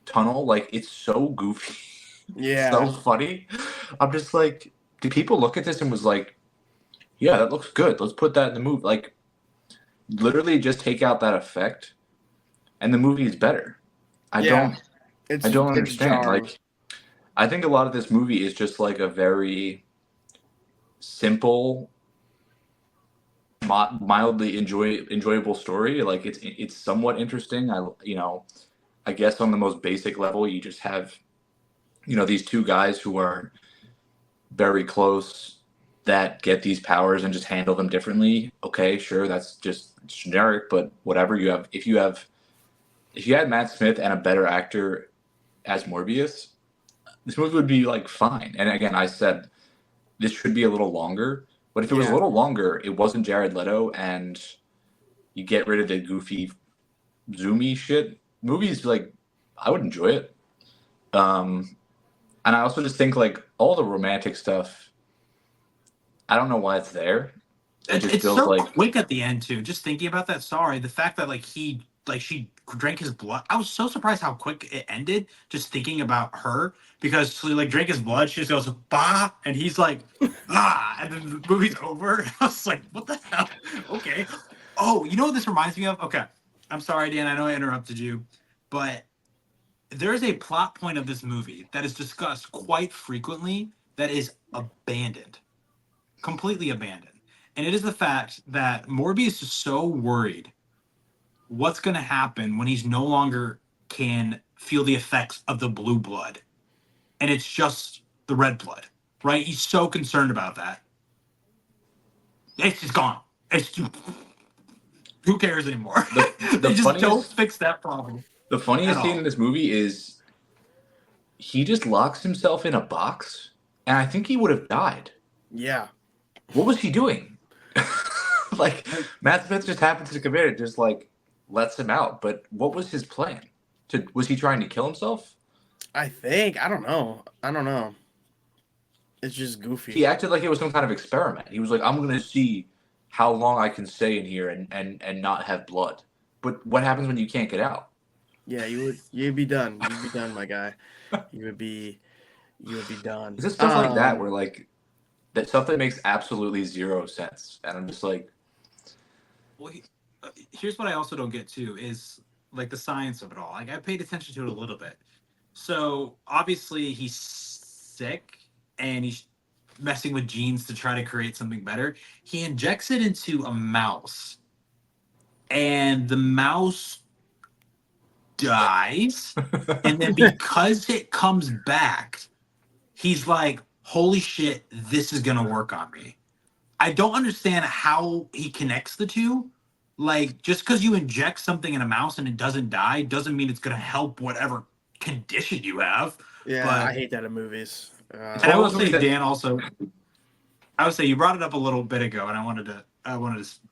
tunnel. Like, it's so goofy. Yeah. So funny. I'm just like, do people look at this and was like, yeah, that looks good. Let's put that in the movie. Like, literally just take out that effect, and the movie is better. I don't understand. Like, I think a lot of this movie is just like a very simple, mildly enjoyable story. Like, it's somewhat interesting. I guess on the most basic level, you just have, these 2 guys who are very close that get these powers and just handle them differently. Okay, sure, that's just generic, but whatever. If you had Matt Smith and a better actor as Morbius, this movie would be like fine. And again, I said this should be a little longer, but if it was a little longer, it wasn't Jared Leto, and you get rid of the goofy, zoomy shit. Movies, like, I would enjoy it. And I also just think like all the romantic stuff, I don't know why it's there. It's so like quick at the end too. Just thinking about that. Sorry, the fact that she drank his blood. I was so surprised how quick it ended. Just thinking about her, because she like drank his blood. She just goes bah, and he's like ah, and then the movie's over. I was like, what the hell? Okay. Oh, you know what this reminds me of? Okay, I'm sorry, Dan. I know I interrupted you, but there's a plot point of this movie that is discussed quite frequently that is abandoned. Completely abandoned. And it is the fact that Morbius is so worried what's going to happen when he's no longer can feel the effects of the blue blood. And it's just the red blood, right? He's so concerned about that. It's just gone. Who cares anymore? They just don't fix that problem. The funniest scene in this movie is he just locks himself in a box, and I think he would have died. Yeah. What was he doing? Like Matt Smith just happens to commit it, just like lets him out. But what was his plan? Was he trying to kill himself? I think. I don't know. It's just goofy. He acted like it was some kind of experiment. He was like, I'm gonna see how long I can stay in here and not have blood. But what happens when you can't get out? Yeah, you'd be done. You'd be done, my guy. You would be done. Is it stuff like that where like that stuff that makes absolutely zero sense? And I'm just like, Well, here's what I also don't get too is like the science of it all. Like I paid attention to it a little bit. So obviously he's sick and he's messing with genes to try to create something better. He injects it into a mouse, and the mouse dies. And then because it comes back, he's like, "Holy shit, this is gonna work on me." I don't understand how he connects the two. Like, just because you inject something in a mouse and it doesn't die doesn't mean it's going to help whatever condition you have. Yeah, but, I hate that in movies. And I will say, Dan, also, I would say you brought it up a little bit ago, and I wanted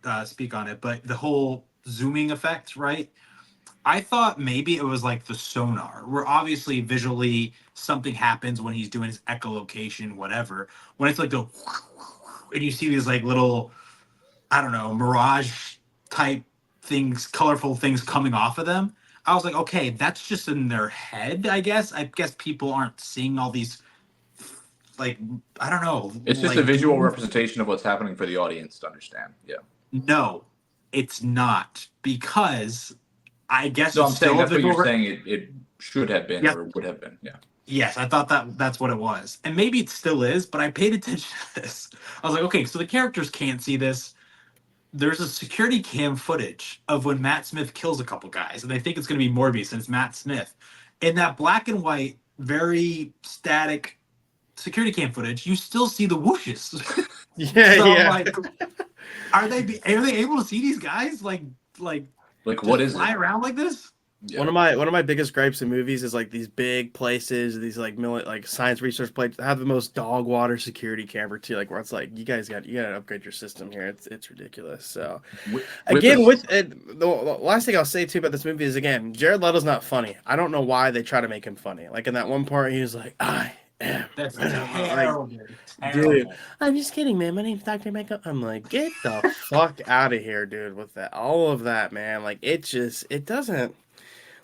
to speak on it. But the whole zooming effect, right? I thought maybe it was like the sonar, where obviously visually something happens when he's doing his echolocation, whatever. When it's like the and you see these like little, I don't know, mirage type things, colorful things coming off of them. I was like, okay, that's just in their head, I guess. I guess people aren't seeing all these, like, I don't know. it's just like, a visual representation of what's happening for the audience to understand. Yeah. No, it's not, because I guess So I'm it's saying still a that's what visual you're saying it should have been or would have been. Yeah. Yes, I thought that's what it was. And maybe it still is, but I paid attention to this. I was like, okay, so the characters can't see this. There's a security cam footage of when Matt Smith kills a couple guys, and they think it's going to be Morbius, and it's Matt Smith. In that black and white, very static security cam footage, you still see the whooshes. Yeah, So yeah. I'm like, are they able to see these guys like what is fly it? around like this? Yeah. One of my biggest gripes in movies is like these big places, these like like science research places have the most dog water security camera too, like where it's like you gotta upgrade your system here. It's ridiculous. So the last thing I'll say too about this movie is, again, Jared Leto's not funny. I don't know why they try to make him funny. Like in that one part, he was like, I am. That's Venom." terrible. Dude, I'm just kidding, man. My name's Dr. Makeup. I'm like, get the fuck out of here, dude, with that, all of that, man. Like, it doesn't.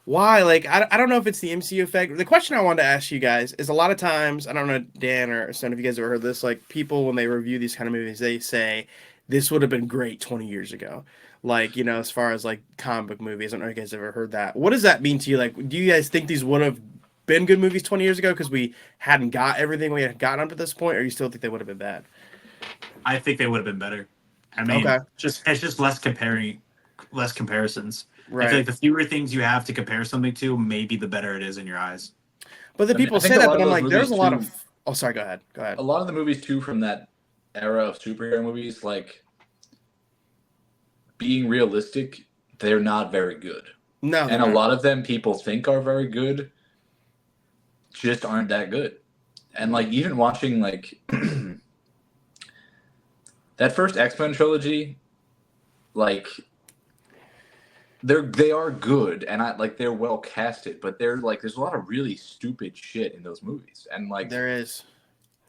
Why? Like, I don't know if it's the MCU effect. The question I wanted to ask you guys is, a lot of times, I don't know, Dan or Son, if you guys ever heard this, like, people, when they review these kind of movies, they say, this would have been great 20 years ago. Like, as far as, like, comic book movies. I don't know if you guys ever heard that. What does that mean to you? Like, do you guys think these would have been good movies 20 years ago because we hadn't got everything we had gotten up to this point, or you still think they would have been bad? I think they would have been better. I mean, Okay. it's just less comparisons. Right. I feel like the fewer things you have to compare something to, maybe the better it is in your eyes. But the I mean, people I think say a that, lot but of I'm those like, there's a movies lot too- of. Oh, sorry. Go ahead. A lot of the movies too from that era of superhero movies, like being realistic, they're not very good. No, And a lot of them people think are very good, just aren't that good. And like even watching like that first X-Men trilogy, like they are good and they're well casted, but they're like there's a lot of really stupid shit in those movies. And like there is.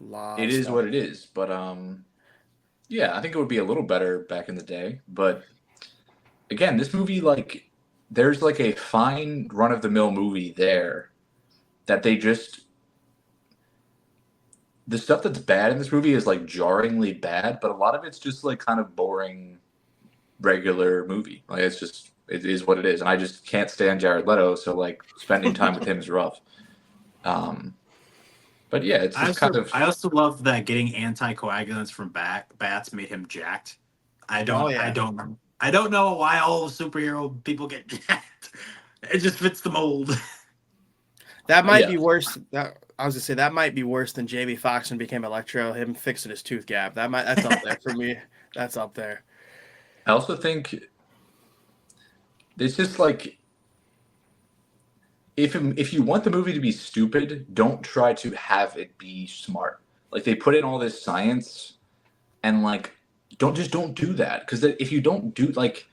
Lot it of is stuff. what it is. But yeah, I think it would be a little better back in the day. But again, this movie, like, there's like a fine run of the mill movie there that they just. The stuff that's bad in this movie is like jarringly bad, but a lot of it's just like kind of boring, regular movie. Like it is what it is, and I just can't stand Jared Leto, so like spending time with him is rough. But yeah, it's just I also love that getting anticoagulants from bats made him jacked. I don't know why all superhero people get jacked. It just fits the mold. That might be worse. I was gonna say that might be worse than Jamie Foxx when became Electro. Him fixing his tooth gap. That's up there for me. That's up there. I also think it's just like if you want the movie to be stupid, don't try to have it be smart. Like they put in all this science, and like don't do that, because if you don't do, like,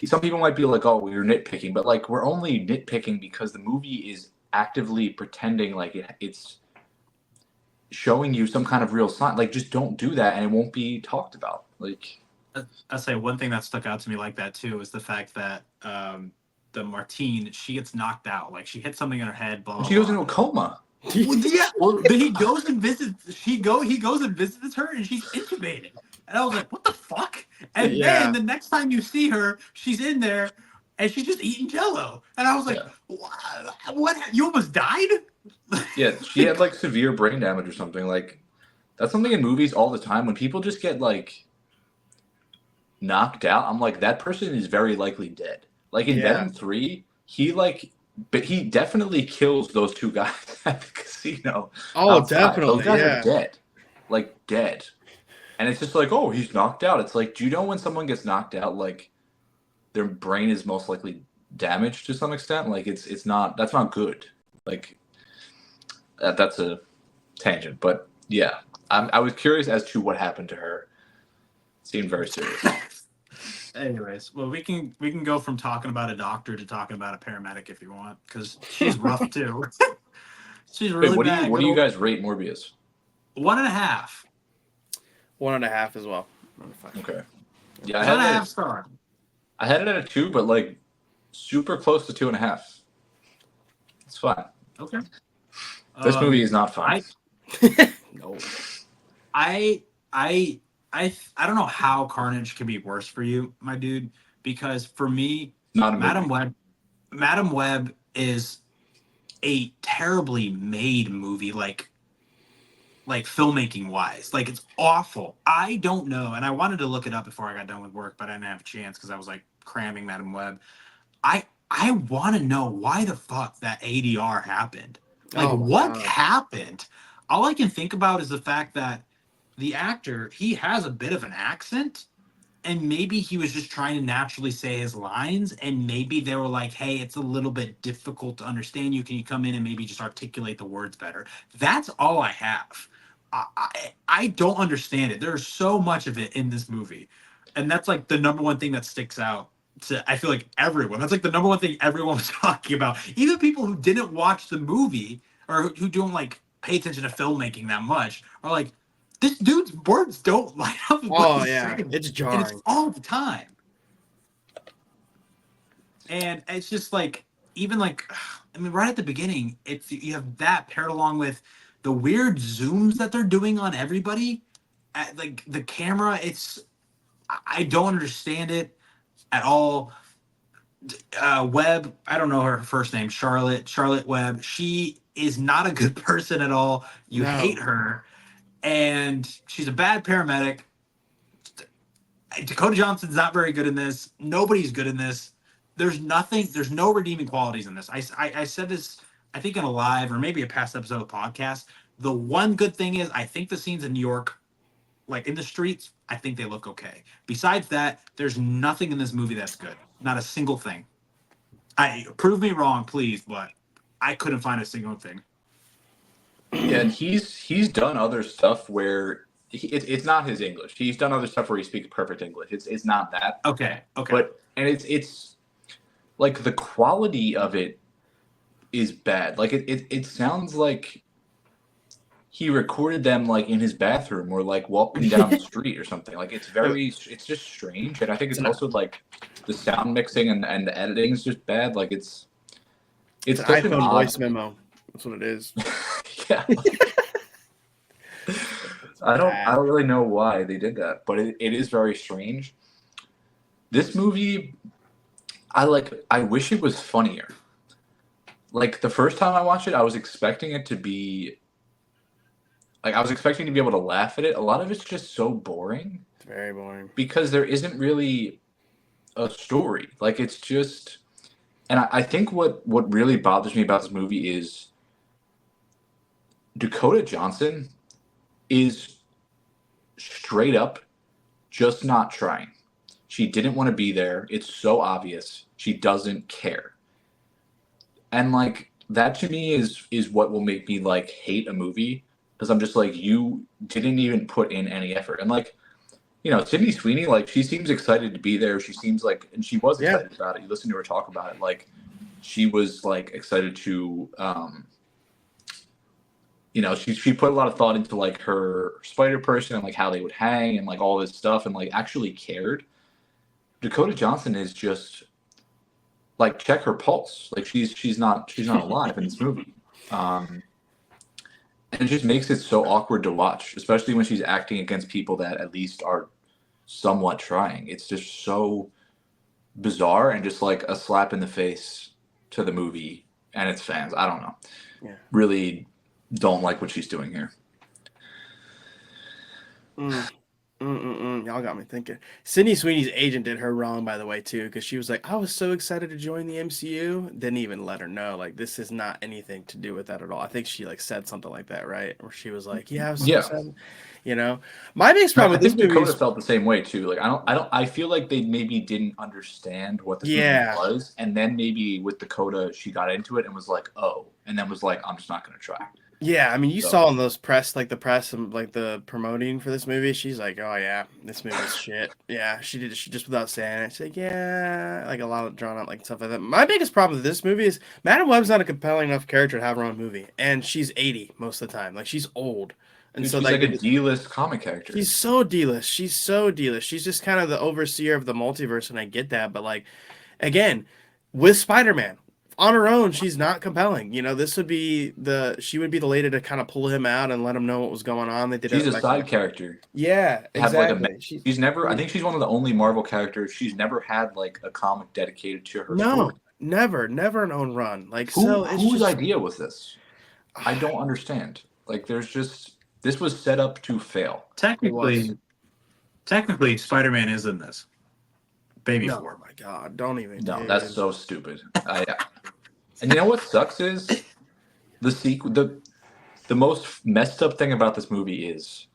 some people might be like, oh, we're nitpicking, but like we're only nitpicking because the movie is actively pretending like it's showing you some kind of real sign. Like, just don't do that and it won't be talked about. Like, I say one thing that stuck out to me like that too is the fact that the Martine, she gets knocked out, like she hit something in her head, blah blah she goes blah. into a coma. Well, yeah, well, he goes and visits. He goes and visits her, and she's intubated. And I was like, "What the fuck?" And then Yeah. the next time you see her, she's in there, and she's just eating Jello. And I was like, Yeah. "What? You almost died?" Yeah, she had like severe brain damage or something. Like, that's something in movies all the time when people just get like knocked out. I'm like, that person is very likely dead. Like in Yeah. Venom 3, but he definitely kills those two guys at the casino. Oh, outside. definitely. Those guys Yeah. are dead. Like, dead. And it's just like, oh, he's knocked out. It's like, do you know when someone gets knocked out, like, their brain is most likely damaged to some extent? Like, that's not good. Like, that's a tangent. But yeah, I was curious as to what happened to her. It seemed very serious. Anyways, well, we can go from talking about a doctor to talking about a paramedic if you want, because she's rough too. She's Wait, really what bad. do you guys rate Morbius? 1.5. 1.5 as well. Okay. Yeah, 1.5 star. I had it at a 2, but like super close to 2.5. It's fine. Okay. This movie is not fun. No. I don't know how Carnage can be worse for you, my dude, because for me, Not a Madam movie. Webb is a terribly made movie, like filmmaking wise. Like, it's awful. I don't know, and I wanted to look it up before I got done with work, but I didn't have a chance because I was like cramming Madam Webb. I want to know why the fuck that ADR happened. Like, Oh my what God. happened? All I can think about is the fact that the actor, he has a bit of an accent, and maybe he was just trying to naturally say his lines, and maybe they were like, hey, it's a little bit difficult to understand you. Can you come in and maybe just articulate the words better? That's all I have. I don't understand it. There's so much of it in this movie. And that's like the number one thing that sticks out to, I feel like, everyone. That's like the number one thing everyone was talking about. Even people who didn't watch the movie or who don't like pay attention to filmmaking that much are like, this dude's words don't line up with what Oh he's yeah, saying. it's And jarring. it's all the time. And it's just like, even like, I mean, right at the beginning, it's, you have that paired along with the weird zooms that they're doing on everybody. At, like, the camera, I don't understand it at all. Webb, I don't know her first name, Charlotte Webb. She is not a good person at all. You No. hate her, and she's a bad paramedic. Dakota Johnson's not very good in this. Nobody's good in this. There's no redeeming qualities in this. I said this, I think, in a live or maybe a past episode of the podcast. The one good thing is I think the scenes in New York, like in the streets, I think they look okay. Besides that, there's nothing in this movie that's good. Not a single thing. Prove me wrong, please, but I couldn't find a single thing. Yeah, and he's done other stuff where it's not his English. He's done other stuff where he speaks perfect English. It's not that. Okay. But and it's like the quality of it is bad. Like it sounds like he recorded them like in his bathroom or like walking down the street or something. Like it's just strange. And I think it's also like the sound mixing and the editing is just bad. Like it's an such an iPhone odd- voice memo. That's what it is. Yeah. I don't really know why they did that, but it is very strange. This movie, I wish it was funnier. Like the first time I watched it, I was expecting it to be I was expecting to be able to laugh at it. A lot of it's just so boring. It's very boring. Because there isn't really a story. Like it's just, and I think what really bothers me about this movie is Dakota Johnson is straight up just not trying. She didn't want to be there. It's so obvious. She doesn't care. And like that to me is what will make me like hate a movie, because I'm just like, you didn't even put in any effort. And like, Sydney Sweeney, like, she seems excited to be there. She seems like, and she was Yeah. excited about it. You listen to her talk about it, like, she was like excited to, she put a lot of thought into like her spider person and like how they would hang and like all this stuff and like actually cared. Dakota Johnson is just like, check her pulse. Like, she's not alive in this movie. And it just makes it so awkward to watch, especially when she's acting against people that at least are somewhat trying. It's just so bizarre and just like a slap in the face to the movie and its fans. I don't know. Yeah. Really don't like what she's doing here. Y'all got me thinking. Sydney Sweeney's agent did her wrong, by the way, too, because she was like, I was so excited to join the MCU. Didn't even let her know, like, this is not anything to do with that at all. I think she, like, said something like that, right? Where she was like, yeah, I was so excited. My biggest problem with this movie Dakota is... felt the same way, too. Like, I feel like they maybe didn't understand what the movie was. And then maybe with Dakota, she got into it and was like, oh. And then was like, I'm just not going to try. Yeah, I mean, you saw in those press, like the press and like the promoting for this movie, she's like, oh yeah, this movie's shit. Yeah, she just without saying it. She's like, yeah, like a lot of drawn out like stuff like that. My biggest problem with this movie is Madam Web's not a compelling enough character to have her own movie, and she's 80 most of the time. Like, she's old, and Dude, so she's like a D-list comic character. She's so D-list. She's so D-list. She's just kind of the overseer of the multiverse, and I get that, but like, again, with Spider-Man. On her own, she's not compelling. This would be she would be the lady to kind of pull him out and let him know what was going on. They did. She's a side character. Yeah, exactly. She's never. I think she's one of the only Marvel characters. She's never had like a comic dedicated to her. No, story. never an own run. Like, whose idea was this? I don't understand. Like, this was set up to fail. Technically, Spider-Man is in this. Baby no, form. Oh my God, don't even. No, dude. that's so stupid. And you know what sucks is the sequel. The most messed up thing about this movie is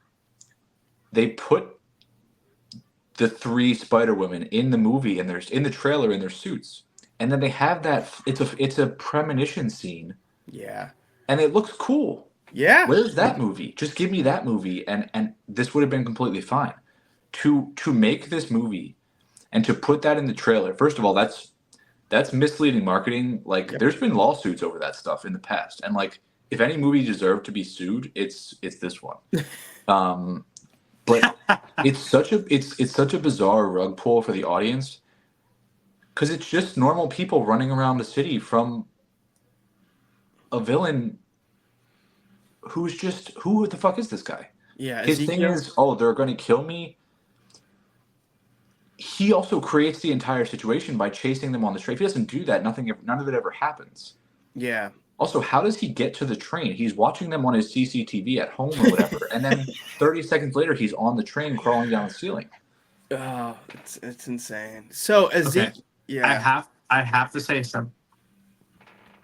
they put the 3 Spider Women in the movie and there's in the trailer in their suits, and then they have that. It's a premonition scene. Yeah. And it looks cool. Yeah. Where's that movie? Just give me that movie, and this would have been completely fine. To make this movie. And to put that in the trailer, first of all, that's misleading marketing. Like, There's been lawsuits over that stuff in the past, and like, if any movie deserved to be sued, it's this one. But it's such a bizarre rug pull for the audience because it's just normal people running around the city from a villain who the fuck is this guy? Yeah, his thing is, they're going to kill me. He also creates the entire situation by chasing them on the train. If he doesn't do that, none of it ever happens. Yeah. Also, how does he get to the train? He's watching them on his CCTV at home or whatever, and then 30 seconds later, he's on the train crawling down the ceiling. Oh, it's insane. So yeah, I have to say something.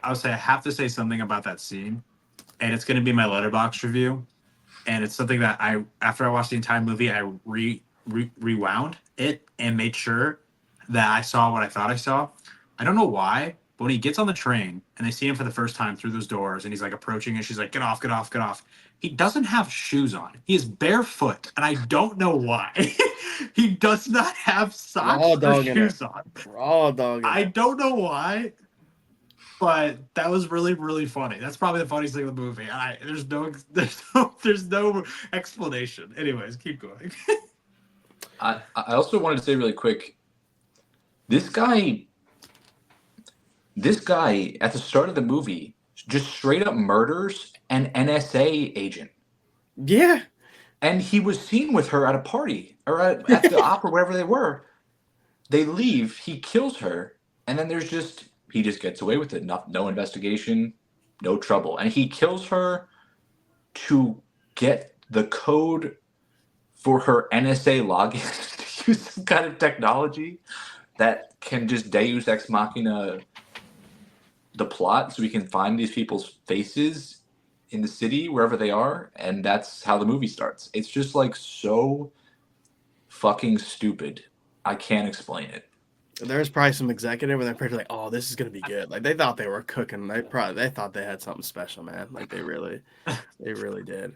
I would say I have to say something about that scene, and it's going to be my Letterboxd review, and it's something that after I watched the entire movie, I rewound it and made sure that I saw what I thought I saw. I don't know why, but when he gets on the train and they see him for the first time through those doors and he's like approaching and she's like, get off. He doesn't have shoes on. He is barefoot, and I don't know why. He does not have socks or shoes on. Raw dog. I don't know why, but that was really, really funny. That's probably the funniest thing in the movie. There's no explanation. Anyways, keep going. I also wanted to say really quick, this guy at the start of the movie just straight up murders an NSA agent. Yeah. And he was seen with her at a party or at the opera, wherever they were. They leave, he kills her, and then he just gets away with it. No investigation, no trouble. And he kills her to get the code for her NSA login to use some kind of technology that can just deus ex machina the plot so we can find these people's faces in the city, wherever they are, and that's how the movie starts. It's just like so fucking stupid. I can't explain it. There's probably some executive and they're probably like, oh, this is going to be good. Like, they thought they were cooking. They thought they had something special, man. Like, they really did.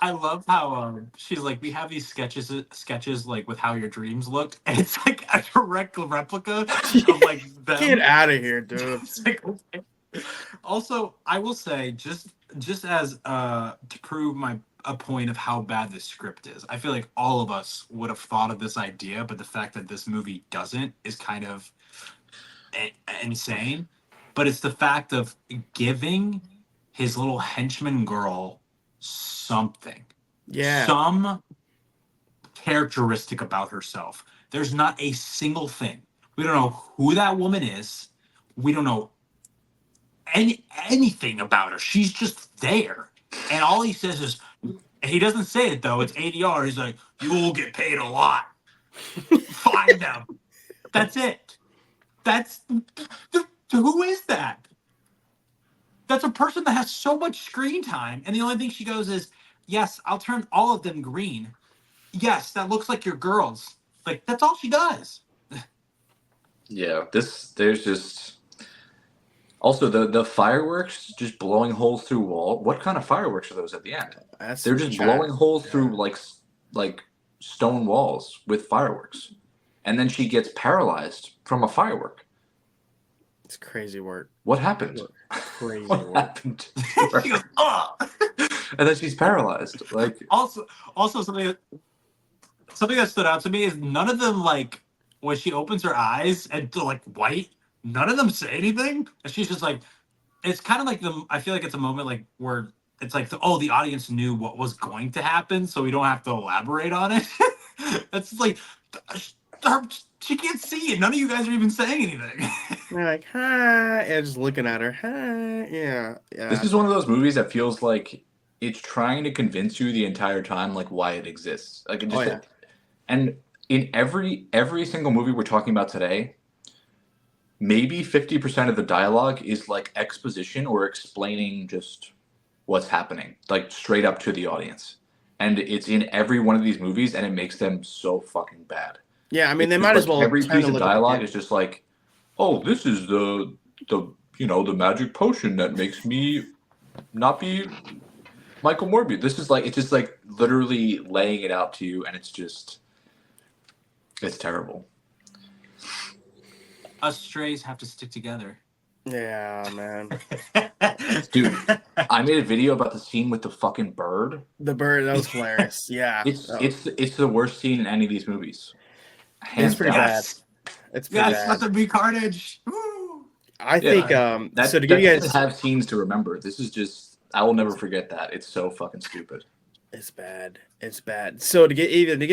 I love how she's like, we have these sketches like with how your dreams looked, and it's like a direct replica of like Get them. out of here, dude. It's like, okay. Also, I will say, just as to prove my a point of how bad this script is, I feel like all of us would have thought of this idea, but the fact that this movie doesn't is kind of insane. But it's the fact of giving his little henchman girl something, Yeah. some characteristic about herself. There's not a single thing. We don't know who that woman is. We don't know anything about her. She's just there. And all he says is, he doesn't say it though, it's ADR. He's like, you will get paid a lot. Find them. That's it. That's who is that? That's a person that has so much screen time, and the only thing she goes is, yes, I'll turn all of them green. Yes, that looks like your girls. Like, that's all she does. Yeah, there's just also the fireworks just blowing holes through wall. What kind of fireworks are those at the end? They're just blowing holes through like stone walls with fireworks, and then she gets paralyzed from a firework. It's crazy work. What happened? Crazy What work. happened? She goes, ugh. And then she's paralyzed. Like Also something that stood out to me is none of them, like, when she opens her eyes and they're like white, none of them say anything. And she's just like, it's kind of like I feel like it's a moment like where it's like, the audience knew what was going to happen, so we don't have to elaborate on it. That's like, she can't see it. None of you guys are even saying anything. They're like, hi, and just looking at her. Hi, yeah. this is one of those movies that feels like it's trying to convince you the entire time, like why it exists. Like it just, and in every single movie we're talking about today, maybe 50% of the dialogue is like exposition or explaining just what's happening, like straight up to the audience. And it's in every one of these movies, and it makes them so fucking bad. Yeah, I mean, they It's might like as well. every kinda piece of look at the dialogue kid. is just like, oh, this is the the magic potion that makes me not be Michael Morbius. This is like, it's just like literally laying it out to you, and it's terrible. Us strays have to stick together. Yeah, man. Dude, I made a video about the scene with the fucking bird. The bird, that was hilarious. Yeah. It's the worst scene in any of these movies. Hands It's pretty down. bad. It's pretty Yes, let bad. there be carnage. Woo! I think so to That give you guys doesn't have scenes to remember. This is just, I will never forget that. It's so fucking stupid. It's bad. It's bad. So to give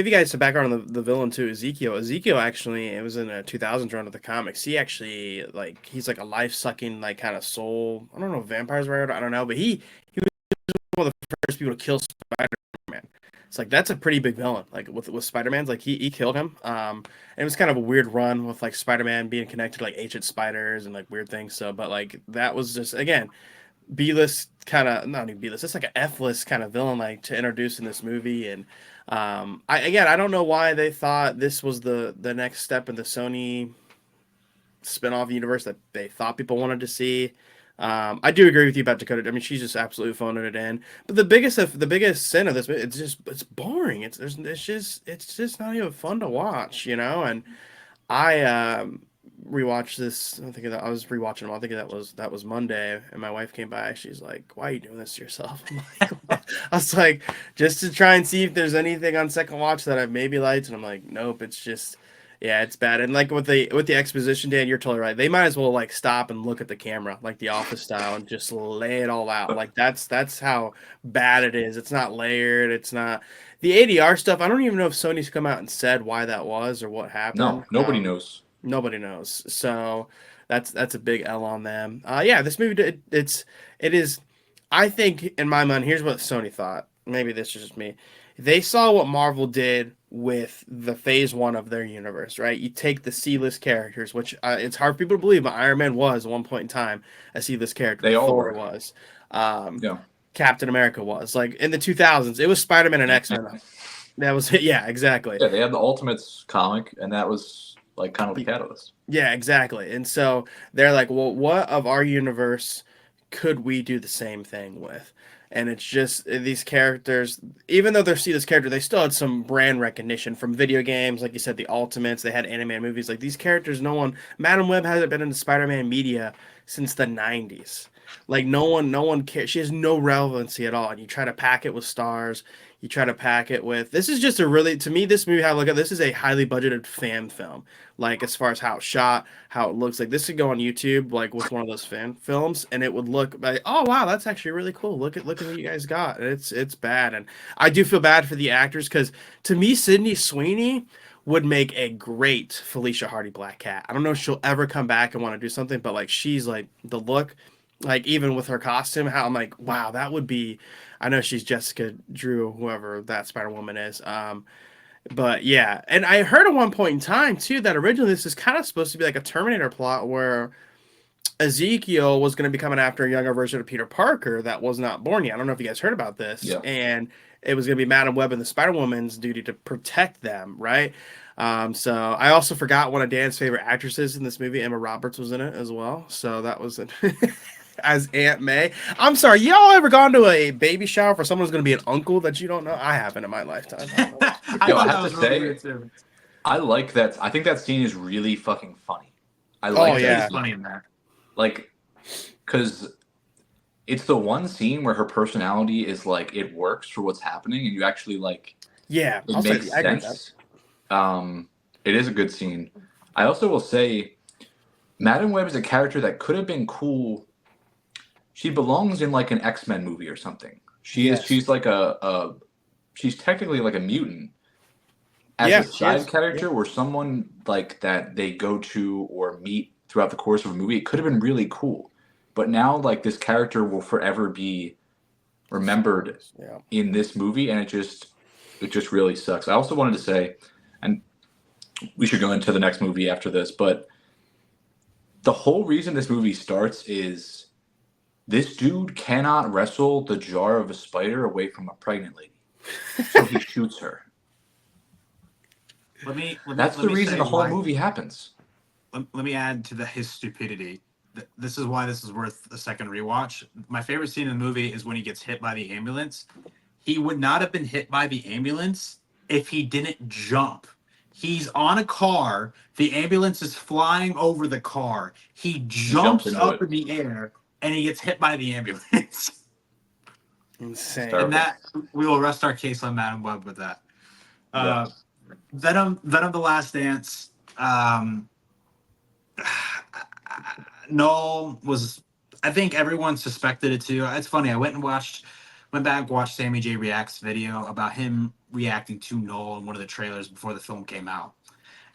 you guys some background on the villain too, Ezekiel actually, it was in a 2000s run of the comics. He actually, like, he's like a life sucking, like, kind of soul. I don't know if vampires right. I don't know, but he was one of the first people to kill Spider-Man. It's like that's a pretty big villain. Like with Spider-Man's, like he killed him. And it was kind of a weird run with like Spider-Man being connected to like ancient spiders and like weird things. So, but like that was just again B-list kind of, not even B-list, it's like an F-list kind of villain, like, to introduce in this movie. And I don't know why they thought this was the next step in the Sony spin-off universe that they thought people wanted to see. I do agree with you about Dakota. I mean, she's just absolutely phoning it in. But the biggest sin of this, it's boring. It's just not even fun to watch, you know. And I rewatched this. I was rewatching them. I think that was Monday, and my wife came by. She's like, "Why are you doing this to yourself?" I'm like, "Well," I was like, just to try and see if there's anything on second watch that I've maybe liked, and I'm like, nope. It's just, yeah, it's bad. And like with the exposition, Dan, you're totally right. They might as well like stop and look at the camera, like The Office style, and just lay it all out. Like that's how bad it is. It's not layered. It's not the ADR stuff. I don't even know if Sony's come out and said why that was or what happened. No, nobody knows. Nobody knows. So that's a big L on them. Yeah, this movie it is. I think in my mind, here's what Sony thought. Maybe this is just me. They saw what Marvel did with the phase 1 of their universe, right? You take the C-list characters, which it's hard for people to believe, but Iron Man was at one point in time a C-list character. They all Thor were. Was. Yeah. Captain America was. Like in the 2000s, it was Spider-Man and X-Men. That was it. Yeah, exactly. Yeah, they had the Ultimates comic, and that was like kind of the catalyst. Yeah, exactly. And so they're like, well, what of our universe could we do the same thing with? And it's just these characters, even though they're see this character, they still had some brand recognition from video games, like you said, the Ultimates. They had animated movies. Like these characters, no one. Madam Web hasn't been in the Spider-Man media since the '90s. Like no one cares. She has no relevancy at all. And you try to pack it with stars. You try to pack it with. This is just a really, to me, this movie. How I look at this is a highly budgeted fan film. Like as far as how it's shot, how it looks. Like this could go on YouTube, like with one of those fan films, and it would look like, oh wow, that's actually really cool. Look at what you guys got. And it's bad, and I do feel bad for the actors because to me, Sydney Sweeney would make a great Felicia Hardy Black Cat. I don't know if she'll ever come back and want to do something, but like she's like the look, like even with her costume, how I'm like, wow, that would be. I know she's Jessica Drew, whoever that Spider Woman is. But yeah, and I heard at one point in time too that originally this is kind of supposed to be like a Terminator plot where Ezekiel was going to be coming after a younger version of Peter Parker that was not born yet. I don't know if you guys heard about this. Yeah. And it was going to be Madam Web and the Spider Woman's duty to protect them, right? So I also forgot one of Dan's favorite actresses in this movie, Emma Roberts, was in it as well. So that was it. As Aunt May. I'm sorry, y'all ever gone to a baby shower for someone's going to be an uncle that you don't know? I haven't in my lifetime. I have to say, I like that. I think that scene is really fucking funny. I like that. It's funny in there. Like, because it's the one scene where her personality is like, it works for what's happening, and you actually like, yeah, it makes sense. It is a good scene. I also will say, Madam Web is a character that could have been cool. She belongs in like an X-Men movie or something. She's like she's technically like a mutant. As a side character or someone like that they go to or meet throughout the course of a movie, it could have been really cool. But now like this character will forever be remembered in this movie, and it just really sucks. I also wanted to say, and we should go into the next movie after this, but the whole reason this movie starts is this dude cannot wrestle the jar of a spider away from a pregnant lady. So he shoots her. That's the reason the whole movie happens. Let me add to his stupidity. This is why this is worth a second rewatch. My favorite scene in the movie is when he gets hit by the ambulance. He would not have been hit by the ambulance if he didn't jump. He's on a car. The ambulance is flying over the car. He jumps up in the air, and he gets hit by the ambulance. Insane. And that we will rest our case on Madam Web with that. Venom: The Last Dance. Noel was. I think everyone suspected it too. It's funny. I went back and watched Sammy J React's video about him reacting to Noel in one of the trailers before the film came out,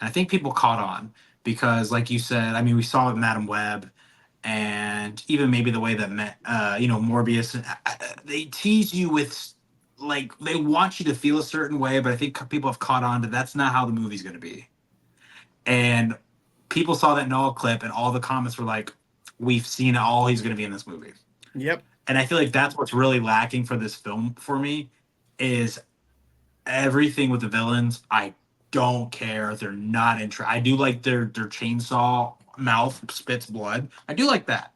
and I think people caught on because, like you said, I mean, we saw it with Madam Web. And even maybe the way that Morbius, they tease you with, like, they want you to feel a certain way, but I think people have caught on to that's not how the movie's going to be. And people saw that Noah clip, and all the comments were like, we've seen all he's going to be in this movie. Yep. And I feel like that's what's really lacking for this film for me is everything with the villains. I don't care. They're not I do like their chainsaw mouth spits blood. I do like that.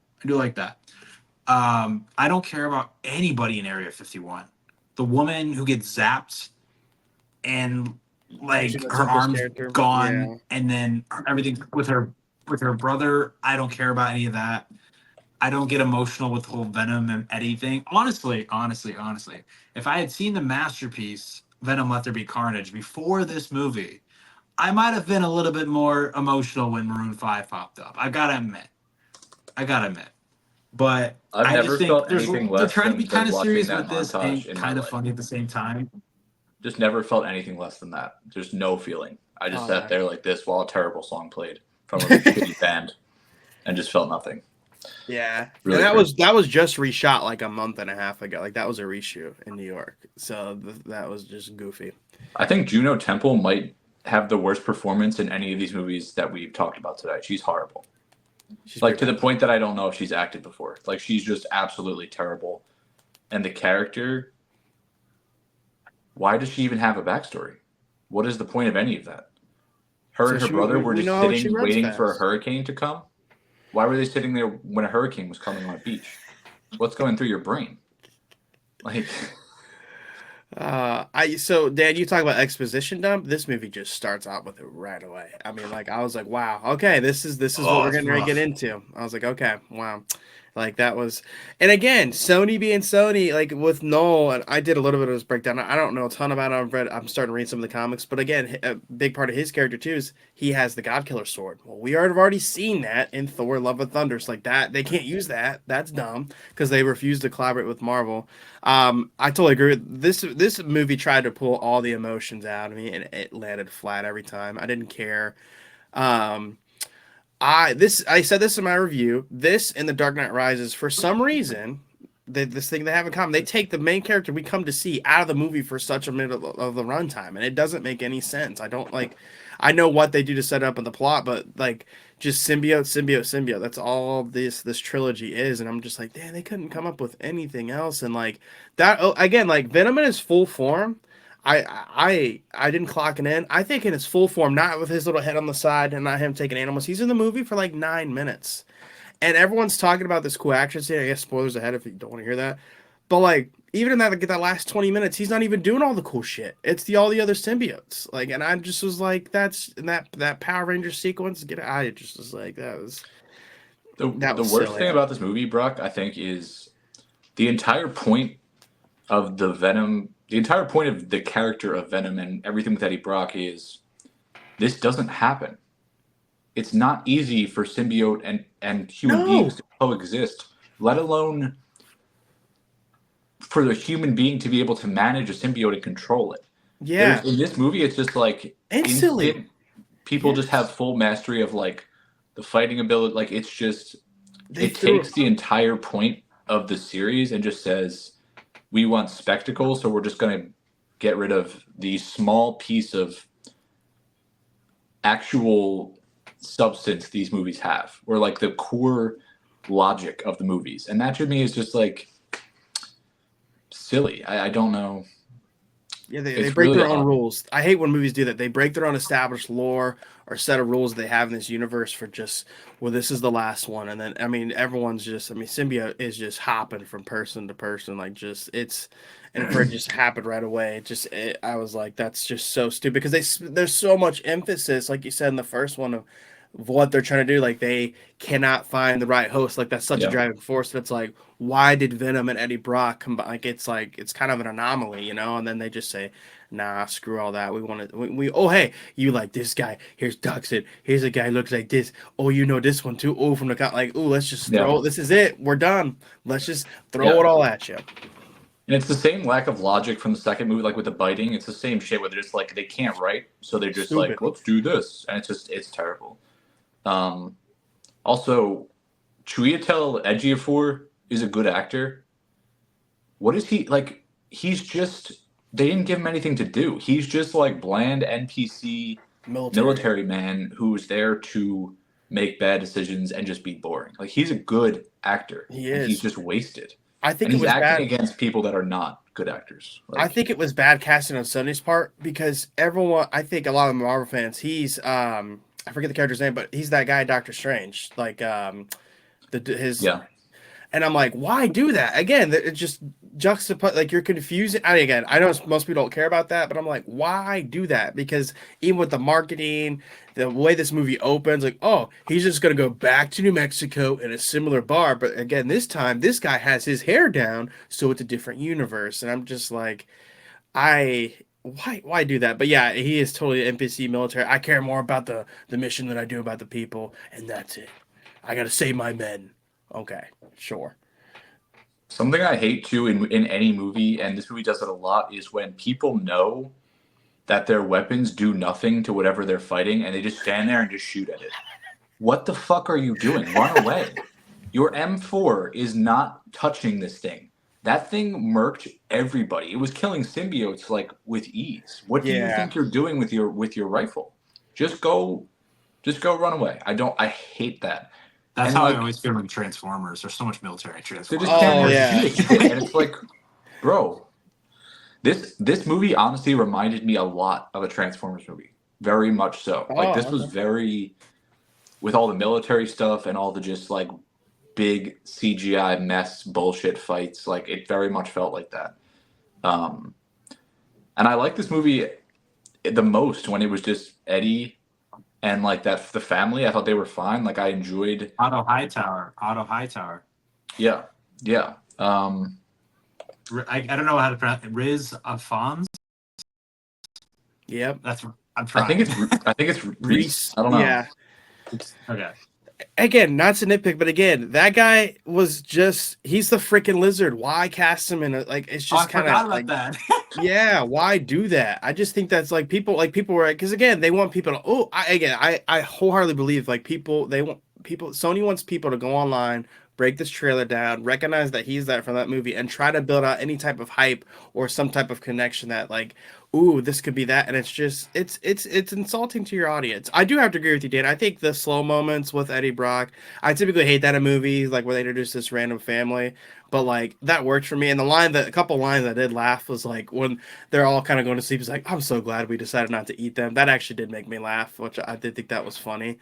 I don't care about anybody in Area 51. The woman who gets zapped and like her arms gone, and then everything with her brother. I don't care about any of that. I don't get emotional with the whole Venom and Eddie thing. Honestly, if I had seen the masterpiece Venom Let There Be Carnage before this movie, I might have been a little bit more emotional when Maroon 5 popped up. I gotta admit. But I've never felt anything less. They're trying to be kind of serious with this and kind of funny at the same time. Just never felt anything less than that. There's no feeling. I just sat there like this while a terrible song played from a shitty band and just felt nothing. Yeah, really, and that was just reshot like a month and a half ago. Like that was a reshoot in New York, so that was just goofy. I think Juno Temple might have the worst performance in any of these movies that we've talked about today. She's horrible. She's like to the point that I don't know if she's acted before. Like she's just absolutely terrible. And the character, why does she even have a backstory? What is the point of any of that? Her and her brother were just sitting waiting for a hurricane to come. Why were they sitting there when a hurricane was coming on a beach? What's going through your brain? Like, So Dan, you talk about exposition dump. This movie just starts out with it right away. I mean, like I was like, wow, okay, this is what we're it's getting ready to get rough. into. I was like, okay, wow, like that was, and again, Sony being Sony, like with Noel, and I did a little bit of his breakdown. I don't know a ton about it. I'm starting to read some of the comics, but again, a big part of his character too is he has the God Killer sword. Well, we have already seen that in Thor: Love and Thunder. So like that, they can't use that. That's dumb because they refuse to collaborate with Marvel. I totally agree with this. This movie tried to pull all the emotions out of me, and it landed flat every time. I didn't care. Um, I said this in my review. This and The Dark Knight Rises, for some reason, this thing they have in common. They take the main character we come to see out of the movie for such a minute of the runtime, and it doesn't make any sense. I don't like. I know what they do to set up in the plot, but like just symbiote. That's all this trilogy is, and I'm just like, damn, they couldn't come up with anything else. And like that again, like Venom in his full form. I didn't clock it in. I think in his full form, not with his little head on the side and not him taking animals. He's in the movie for like 9 minutes, and everyone's talking about this cool action scene. I guess spoilers ahead if you don't want to hear that. But like even in that like that last 20 minutes, he's not even doing all the cool shit. It's all the other symbiotes. Like, and I just was like, that's in that Power Ranger sequence. I just was like, that was the worst silly. thing about this movie, Brock, I think, is the entire point of the Venom. The entire point of the character of Venom and everything with Eddie Brock is this doesn't happen. It's not easy for symbiote and human beings to coexist, let alone for the human being to be able to manage a symbiote and control it. Yeah. In this movie, it's just like instantly. People just have full mastery of like the fighting ability. Like it's just They takes the entire point of the series and just says, we want spectacle, so we're just going to get rid of the small piece of actual substance these movies have, or like the core logic of the movies. And that to me is just like silly. I don't know. Yeah, they break their own rules. I hate when movies do that. They break their own established lore or set of rules they have in this universe for just, well, this is the last one. And then, I mean, everyone's just, I mean, symbiote is just hopping from person to person. Like, just, and for it just happened right away. I was like, that's just so stupid because there's so much emphasis, like you said in the first one, of what they're trying to do. Like, they cannot find the right host. Like, that's such a driving force. That's like, why did Venom and Eddie Brock combine? Like, it's kind of an anomaly, you know? And then they just say, nah, screw all that. We want to, oh, hey, you like this guy. Here's Duxon. Here's a guy who looks like this. Oh, you know this one too. Oh, from the, like, oh, let's just throw, this is it. We're done. Let's just throw it all at you. And it's the same lack of logic from the second movie, like with the biting. It's the same shit where they're just like, they can't write. So they're just like, let's do this. And it's terrible. Also, Chiwetel Ejiofor is a good actor. What is he like? He's just, they didn't give him anything to do. He's just like bland NPC military man who's there to make bad decisions and just be boring. Like, he's a good actor. He is. He's just wasted. I think he's acting against people that are not good actors. Like, I think it was bad casting on Sony's part because everyone, I think a lot of Marvel fans, he's I forget the character's name, but he's that guy, Doctor Strange. Like and I'm like, why do that? Again, it just juxtapose, like, you're confusing. Again, I know most people don't care about that, but I'm like, why do that? Because even with the marketing, the way this movie opens, like, oh, he's just going to go back to New Mexico in a similar bar. But again, this time, this guy has his hair down, so it's a different universe. And I'm just like, why do that? But yeah, he is totally NPC military. I care more about the mission than I do about the people, and that's it. I got to save my men. Okay, sure. Something I hate too in any movie, and this movie does it a lot, is when people know that their weapons do nothing to whatever they're fighting, and they just stand there and just shoot at it. What the fuck are you doing? Run away. Your M4 is not touching this thing. That thing murked everybody. It was killing symbiotes like with ease. What do you think you're doing with your rifle? Just go run away. I hate that. That's how I always feel in Transformers. There's so much military Transformers. They're just standing there shooting. And it's like, bro, this movie honestly reminded me a lot of a Transformers movie. Very much so. Like, this was very, with all the military stuff and all the just like big CGI mess bullshit fights. Like it very much felt like that. And I like this movie the most when it was just Eddie and like that the family. I thought they were fine. Like I enjoyed Otto Hightower. Yeah. I don't know how to pronounce it. Riz Afons. Yep. I'm trying. I think it's Reese. I don't know. Yeah. Okay. Again, not to nitpick, but again, that guy was he's the freaking lizard. Why cast him in it's just kind I of forgot like, about that. yeah, why do that? I just think that's like people were, because again, they want people to, I wholeheartedly believe like Sony wants people to go online, break this trailer down, recognize that he's that from that movie, and try to build out any type of hype or some type of connection that like, ooh, this could be that, and it's just it's insulting to your audience. I do have to agree with you, Dan. I think the slow moments with Eddie Brock, I typically hate that in movies, like where they introduce this random family, but like that worked for me. And a couple lines I did laugh was like when they're all kind of going to sleep. He's like, "I'm so glad we decided not to eat them." That actually did make me laugh, which I did think that was funny.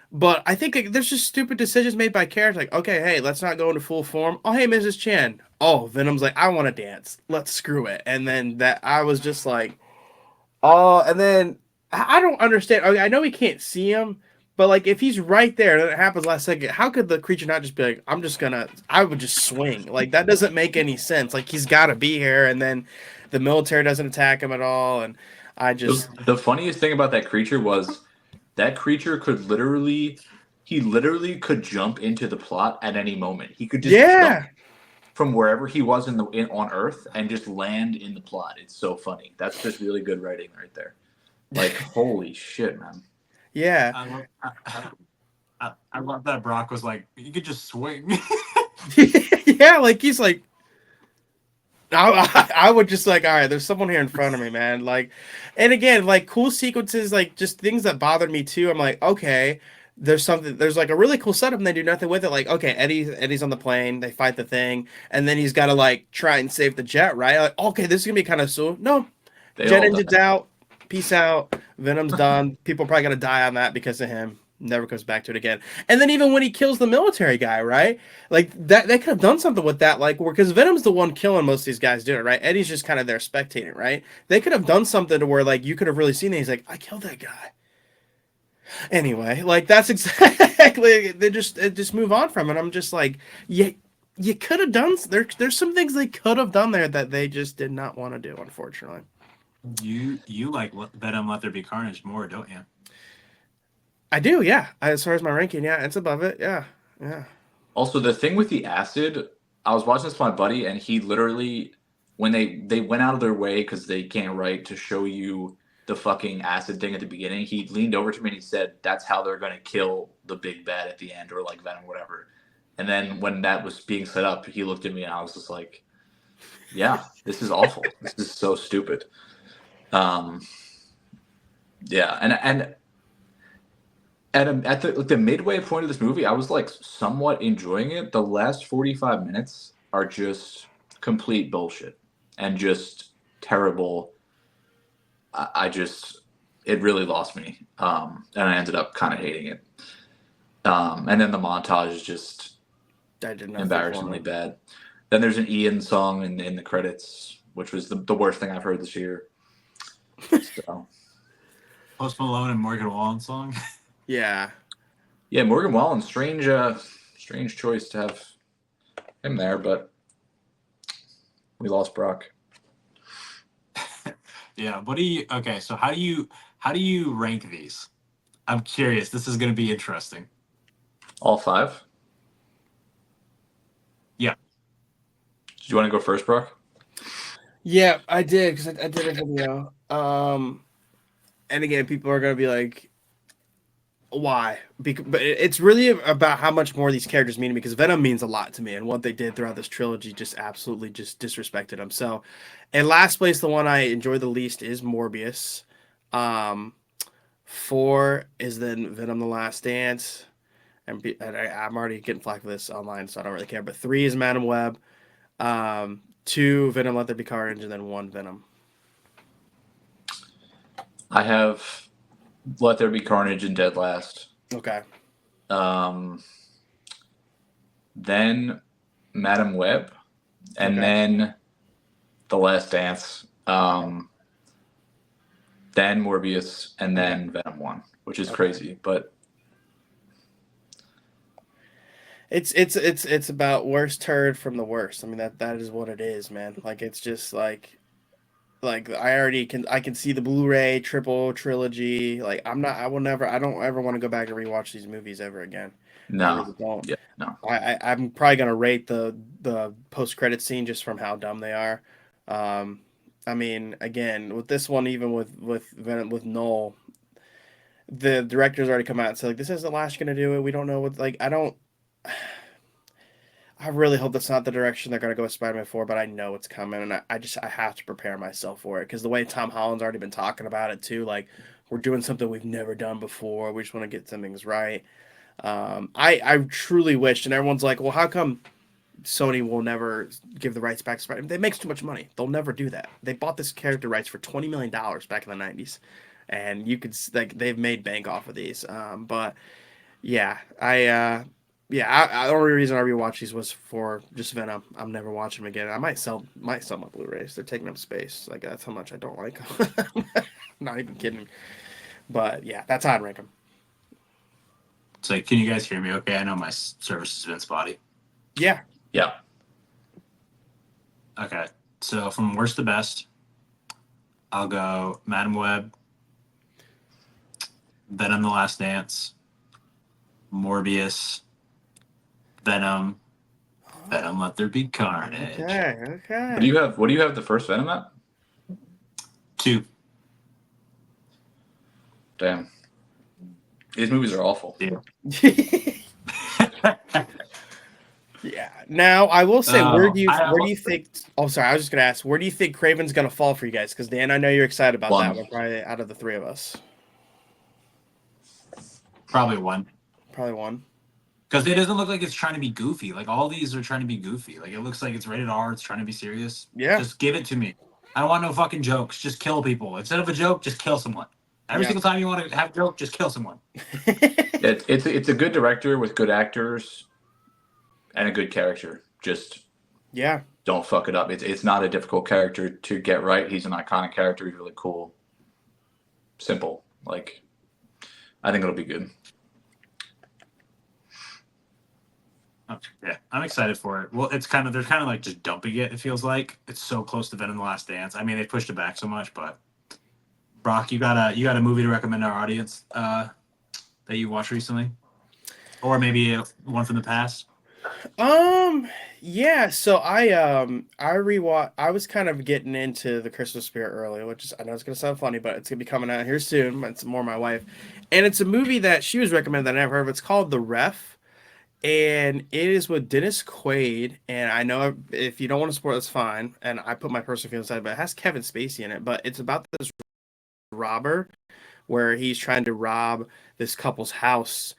But I think like, there's just stupid decisions made by characters. Like, okay, hey, let's not go into full form. Oh, hey, Mrs. Chan. Oh, Venom's like, I want to dance. Let's screw it. And then I was just like, oh, and then I don't understand. Okay, I know he can't see him, but like if he's right there and it happens last second, how could the creature not just be like, I would just swing. Like that doesn't make any sense. Like he's got to be here, and then the military doesn't attack him at all, and I just the funniest thing about that creature was that creature he literally could jump into the plot at any moment. He could just jump from wherever he was on Earth and just land in the plot. It's so funny. That's just really good writing right there. Like holy shit, man. Yeah. I love that Brock was like, you could just swing. Yeah, like he's like, I would just like, all right, there's someone here in front of me, man. Like, and again, like cool sequences, like just things that bothered me too. I'm like, okay, there's like a really cool setup, and they do nothing with it. Like, okay, Eddie's on the plane, they fight the thing, and then he's got to like try and save the jet, right? Like, okay, this is gonna be kind of cool. No, jet engine's out, peace out, Venom's done. People are probably gonna die on that because of him. Never comes back to it again. And then even when he kills the military guy, right? Like that, they could have done something with that, like because Venom's the one killing most of these guys doing it, right? Eddie's just kind of there spectating, right? They could have done something to where like you could have really seen that he's like, I killed that guy. Anyway, like that's exactly they just move on from it. I'm just like, you could have done there's some things they could have done there that they just did not want to do, unfortunately. You like Venom Let There Be Carnage more, don't you? I do, yeah. As far as my ranking, yeah, it's above it. Yeah. Also, the thing with the acid, I was watching this with my buddy, and he literally, when they went out of their way because they can't write to show you the fucking acid thing at the beginning, he leaned over to me and he said, "That's how they're gonna kill the big bad at the end, or like Venom, whatever." And then when that was being set up, he looked at me and I was just like, "Yeah, this is awful. This is so stupid." Yeah, and at the midway point of this movie, I was like somewhat enjoying it. The last 45 minutes are just complete bullshit and just terrible. It really lost me, and I ended up kind of hating it. And then the montage is just embarrassingly bad. Then there's an Ian song in the credits, which was the worst thing I've heard this year. So. Post Malone and Morgan Wallen song. Yeah, Morgan Wallen, strange choice to have him there, but we lost Brock. Yeah, so how do you rank these? I'm curious. This is going to be interesting. All 5? Yeah. Do you want to go first, Brock? Yeah, I did because I did a video. And again, people are gonna be like, "Why?" But it's really about how much more these characters mean to me, because Venom means a lot to me, and what they did throughout this trilogy just absolutely just disrespected him. So, in last place, the one I enjoy the least is Morbius. 4 is then Venom: The Last Dance, and I'm already getting flack for this online, so I don't really care. But 3 is Madam Web. 2 Venom: Let There Be Carnage, and then 1 Venom. I have Let There Be Carnage and Dead Last. Okay. then Madam Webb, and Okay. then The Last Dance, then Morbius, and then Venom 1, which is crazy, but It's about worst turd from the worst. I mean that is what it is, man. Like it's just like I can see the Blu-ray triple trilogy. Like I don't ever want to go back and rewatch these movies ever again. I no. really don't. Yeah, no. I'm probably gonna rate the post credit scene just from how dumb they are. Um, I mean, again, with this one, even with Venom, with Noel, the director's already come out and said like this is the last you're gonna do it. We don't know what like I don't. I really hope that's not the direction they're gonna go with Spider-Man 4, but I know it's coming, and I have to prepare myself for it because the way Tom Holland's already been talking about it too, like we're doing something we've never done before. We just want to get some things right. I truly wish, and everyone's like, well, how come Sony will never give the rights back to Spider-Man? It makes too much money. They'll never do that. They bought this character rights for $20 million back in the '90s, and you could like they've made bank off of these. But yeah, the only reason I rewatched these was for just Venom. I'm never watching them again. I might sell my Blu-rays. They're taking up space. Like that's how much I don't like them. I'm not even kidding. But yeah, that's how I'd rank them. So can you guys hear me okay? I know my service has been spotty. Yeah. Yeah. Okay. So from worst to best, I'll go Madam Web, Venom the Last Dance, Morbius, Venom, Venom Let There Be Carnage. Okay. What do you have the first Venom at? 2. Damn. These movies are awful. Yeah. Yeah. Now I will say, where do you think? Oh, sorry. I was just gonna ask, where do you think Craven's gonna fall for you guys? Because Dan, I know you're excited about 1. that one. Probably out of the three of us, Probably 1. probably 1. Because it doesn't look like it's trying to be goofy. Like all these are trying to be goofy. Like it looks like it's rated R. It's trying to be serious. Yeah. Just give it to me. I don't want no fucking jokes. Just kill people. Instead of a joke, just kill someone. Every Yeah. single time you want to have a joke, just kill someone. It's a good director with good actors and a good character. Just Yeah. don't fuck it up. It's not a difficult character to get right. He's an iconic character. He's really cool. Simple. Like, I think it'll be good. Okay, yeah, I'm excited for it. Well, they're kind of like just dumping it. It feels like it's so close to Venom: The Last Dance. I mean, they pushed it back so much, but Brock, you got a movie to recommend our audience that you watched recently, or maybe one from the past? Yeah, so I rewatch. I was kind of getting into the Christmas spirit early, which is I know it's gonna sound funny, but it's gonna be coming out here soon. It's more my wife, and it's a movie that she was recommended that I never heard of. It's called The Ref, and it is with Dennis Quaid. And I know if you don't want to support, that's fine. And I put my personal feelings aside, but it has Kevin Spacey in it. But it's about this robber where he's trying to rob this couple's house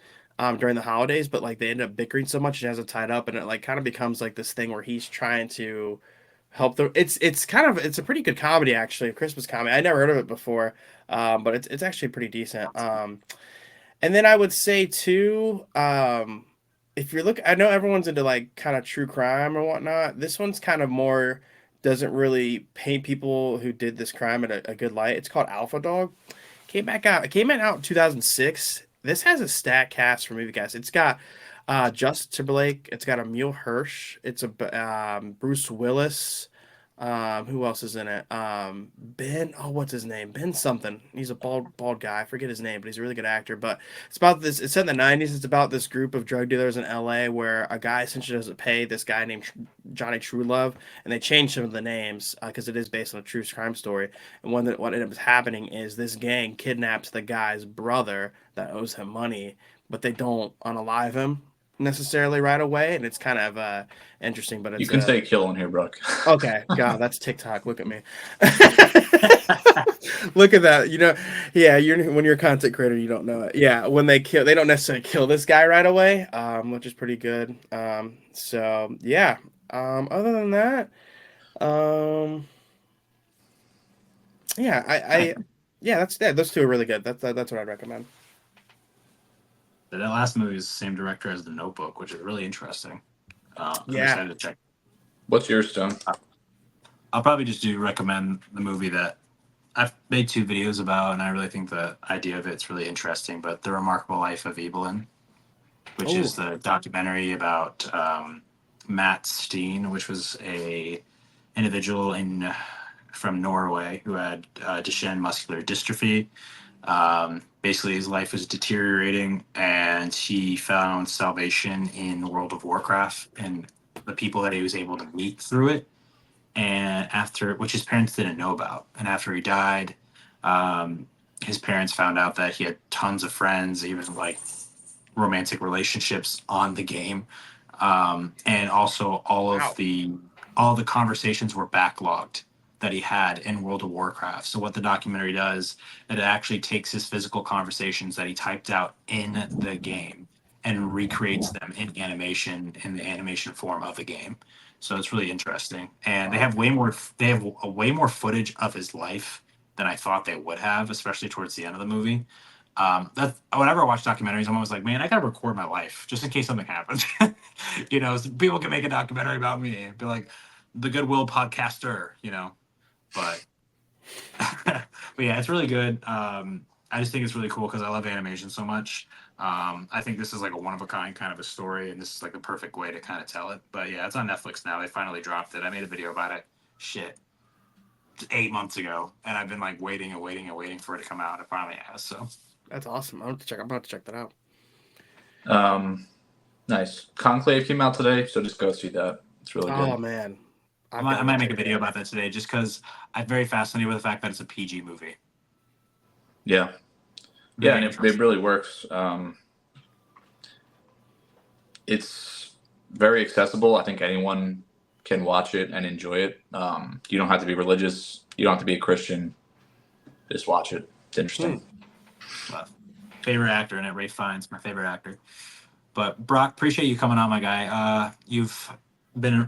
during the holidays, but like they end up bickering so much, he has it tied up, and it like kind of becomes like this thing where he's trying to help the. It's a pretty good comedy actually, a Christmas comedy. I never heard of it before, but it's actually pretty decent. And then I would say too, if you're looking, I know everyone's into like kind of true crime or whatnot. This one's kind of more doesn't really paint people who did this crime in a good light. It's called Alpha Dog. It came out in 2006. This has a stat cast for movie cast. It's got Justin Timberlake. It's got Emil Hirsch. It's a Bruce Willis. Who else is in it? Ben. Oh, what's his name? Ben something. He's a bald guy. I forget his name, but he's a really good actor. But it's about this. It's set in the '90s. It's about this group of drug dealers in LA where a guy essentially doesn't pay this guy named Johnny Truelove, and they changed some of the names because it is based on a true crime story. And what ended up happening is this gang kidnaps the guy's brother that owes him money, but they don't unalive him necessarily right away, and it's kind of interesting. But it's You can say kill on here, Brooke. okay. God, that's TikTok. Look at me. Look at that. You know, yeah. When you're a content creator, you don't know it. Yeah, when they don't necessarily kill this guy right away, which is pretty good. So yeah. Other than that, yeah, those two are really good. That's what I'd recommend. That last movie is the same director as The Notebook, which is really interesting. I'm Yeah. excited to check. What's your Stone? I'll probably just recommend the movie that I've made 2 videos about, and I really think the idea of it's really interesting. But The Remarkable Life of Evelyn, which Oh. is the documentary about Matt Steen, which was a individual from Norway who had Duchenne muscular dystrophy. Basically, his life was deteriorating, and he found salvation in World of Warcraft and the people that he was able to meet through it. And after, which his parents didn't know about, and after he died, his parents found out that he had tons of friends, even like romantic relationships on the game, and also Wow. all the conversations were backlogged that he had in World of Warcraft. So what the documentary does, it actually takes his physical conversations that he typed out in the game and recreates them in the animation form of the game. So it's really interesting, and they have way more footage of his life than I thought they would have, especially towards the end of the movie. That's whenever I watch documentaries, I'm always like, man, I gotta record my life just in case something happens. So people can make a documentary about me and be like, the Goodwill podcaster, But but yeah, it's really good. I just think it's really cool because I love animation so much. I think this is like a one of a kind kind of a story, and this is like a perfect way to kind of tell it. But yeah, it's on Netflix now. They finally dropped it. I made a video about it. Shit, 8 months ago, and I've been like waiting and waiting and waiting for it to come out. It finally has. So That's awesome. I'm about to check that out. Nice. Conclave came out today, so just go see that. It's really good. Oh man. I might make a video about that today, just because I'm very fascinated with the fact that it's a PG movie. Yeah. Very Yeah, and it really works. It's very accessible. I think anyone can watch it and enjoy it. You don't have to be religious. You don't have to be a Christian. Just watch it. It's interesting. Love. Favorite actor in it, Ray Fiennes, my favorite actor. But Brock, appreciate you coming on, my guy. You're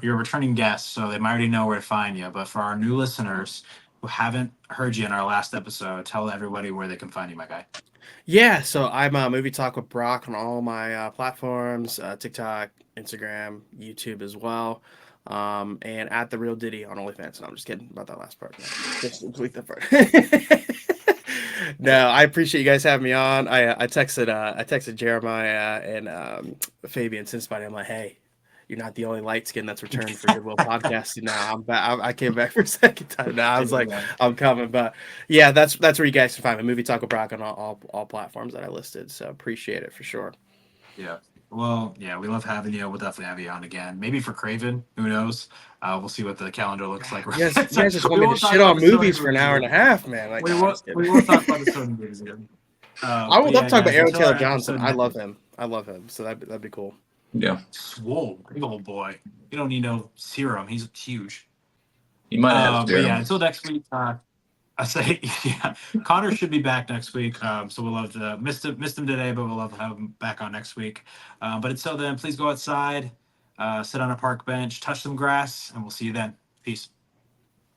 a returning guest, so they might already know where to find you. But for our new listeners who haven't heard you in our last episode, tell everybody where they can find you, my guy. Yeah, so I'm Movie Talk with Brock on all my platforms, TikTok, Instagram, YouTube as well, and at The Real Diddy on OnlyFans. No, I'm just kidding about that last part. No, just delete that part. No, I appreciate you guys having me on. I texted Jeremiah and Fabian since by I'm like, hey, you're not the only light skin that's returned for Goodwill Podcasting. Now I'm back. I came back for a second time. Now I was like, I'm coming, but yeah, that's where you guys can find me. Movie Talk with Brock on all platforms that I listed. So appreciate it for sure. Yeah. Well, yeah, we love having you. We'll definitely have you on again. Maybe for Craven. Who knows? We'll see what the calendar looks like. You guys just want me to shit on movies for an hour and a half, man. Like, we will talk about the Sony movies again. I would love to talk about Aaron Taylor Johnson. I love him. him. So that'd be cool. Yeah. Swole, big old boy. You don't need no serum. He's huge. You might have but yeah, until next week. I say, yeah, Conor should be back next week. So we'll love to missed him today, but we'll love to have him back on next week. But until then, please go outside, sit on a park bench, touch some grass, and we'll see you then. Peace.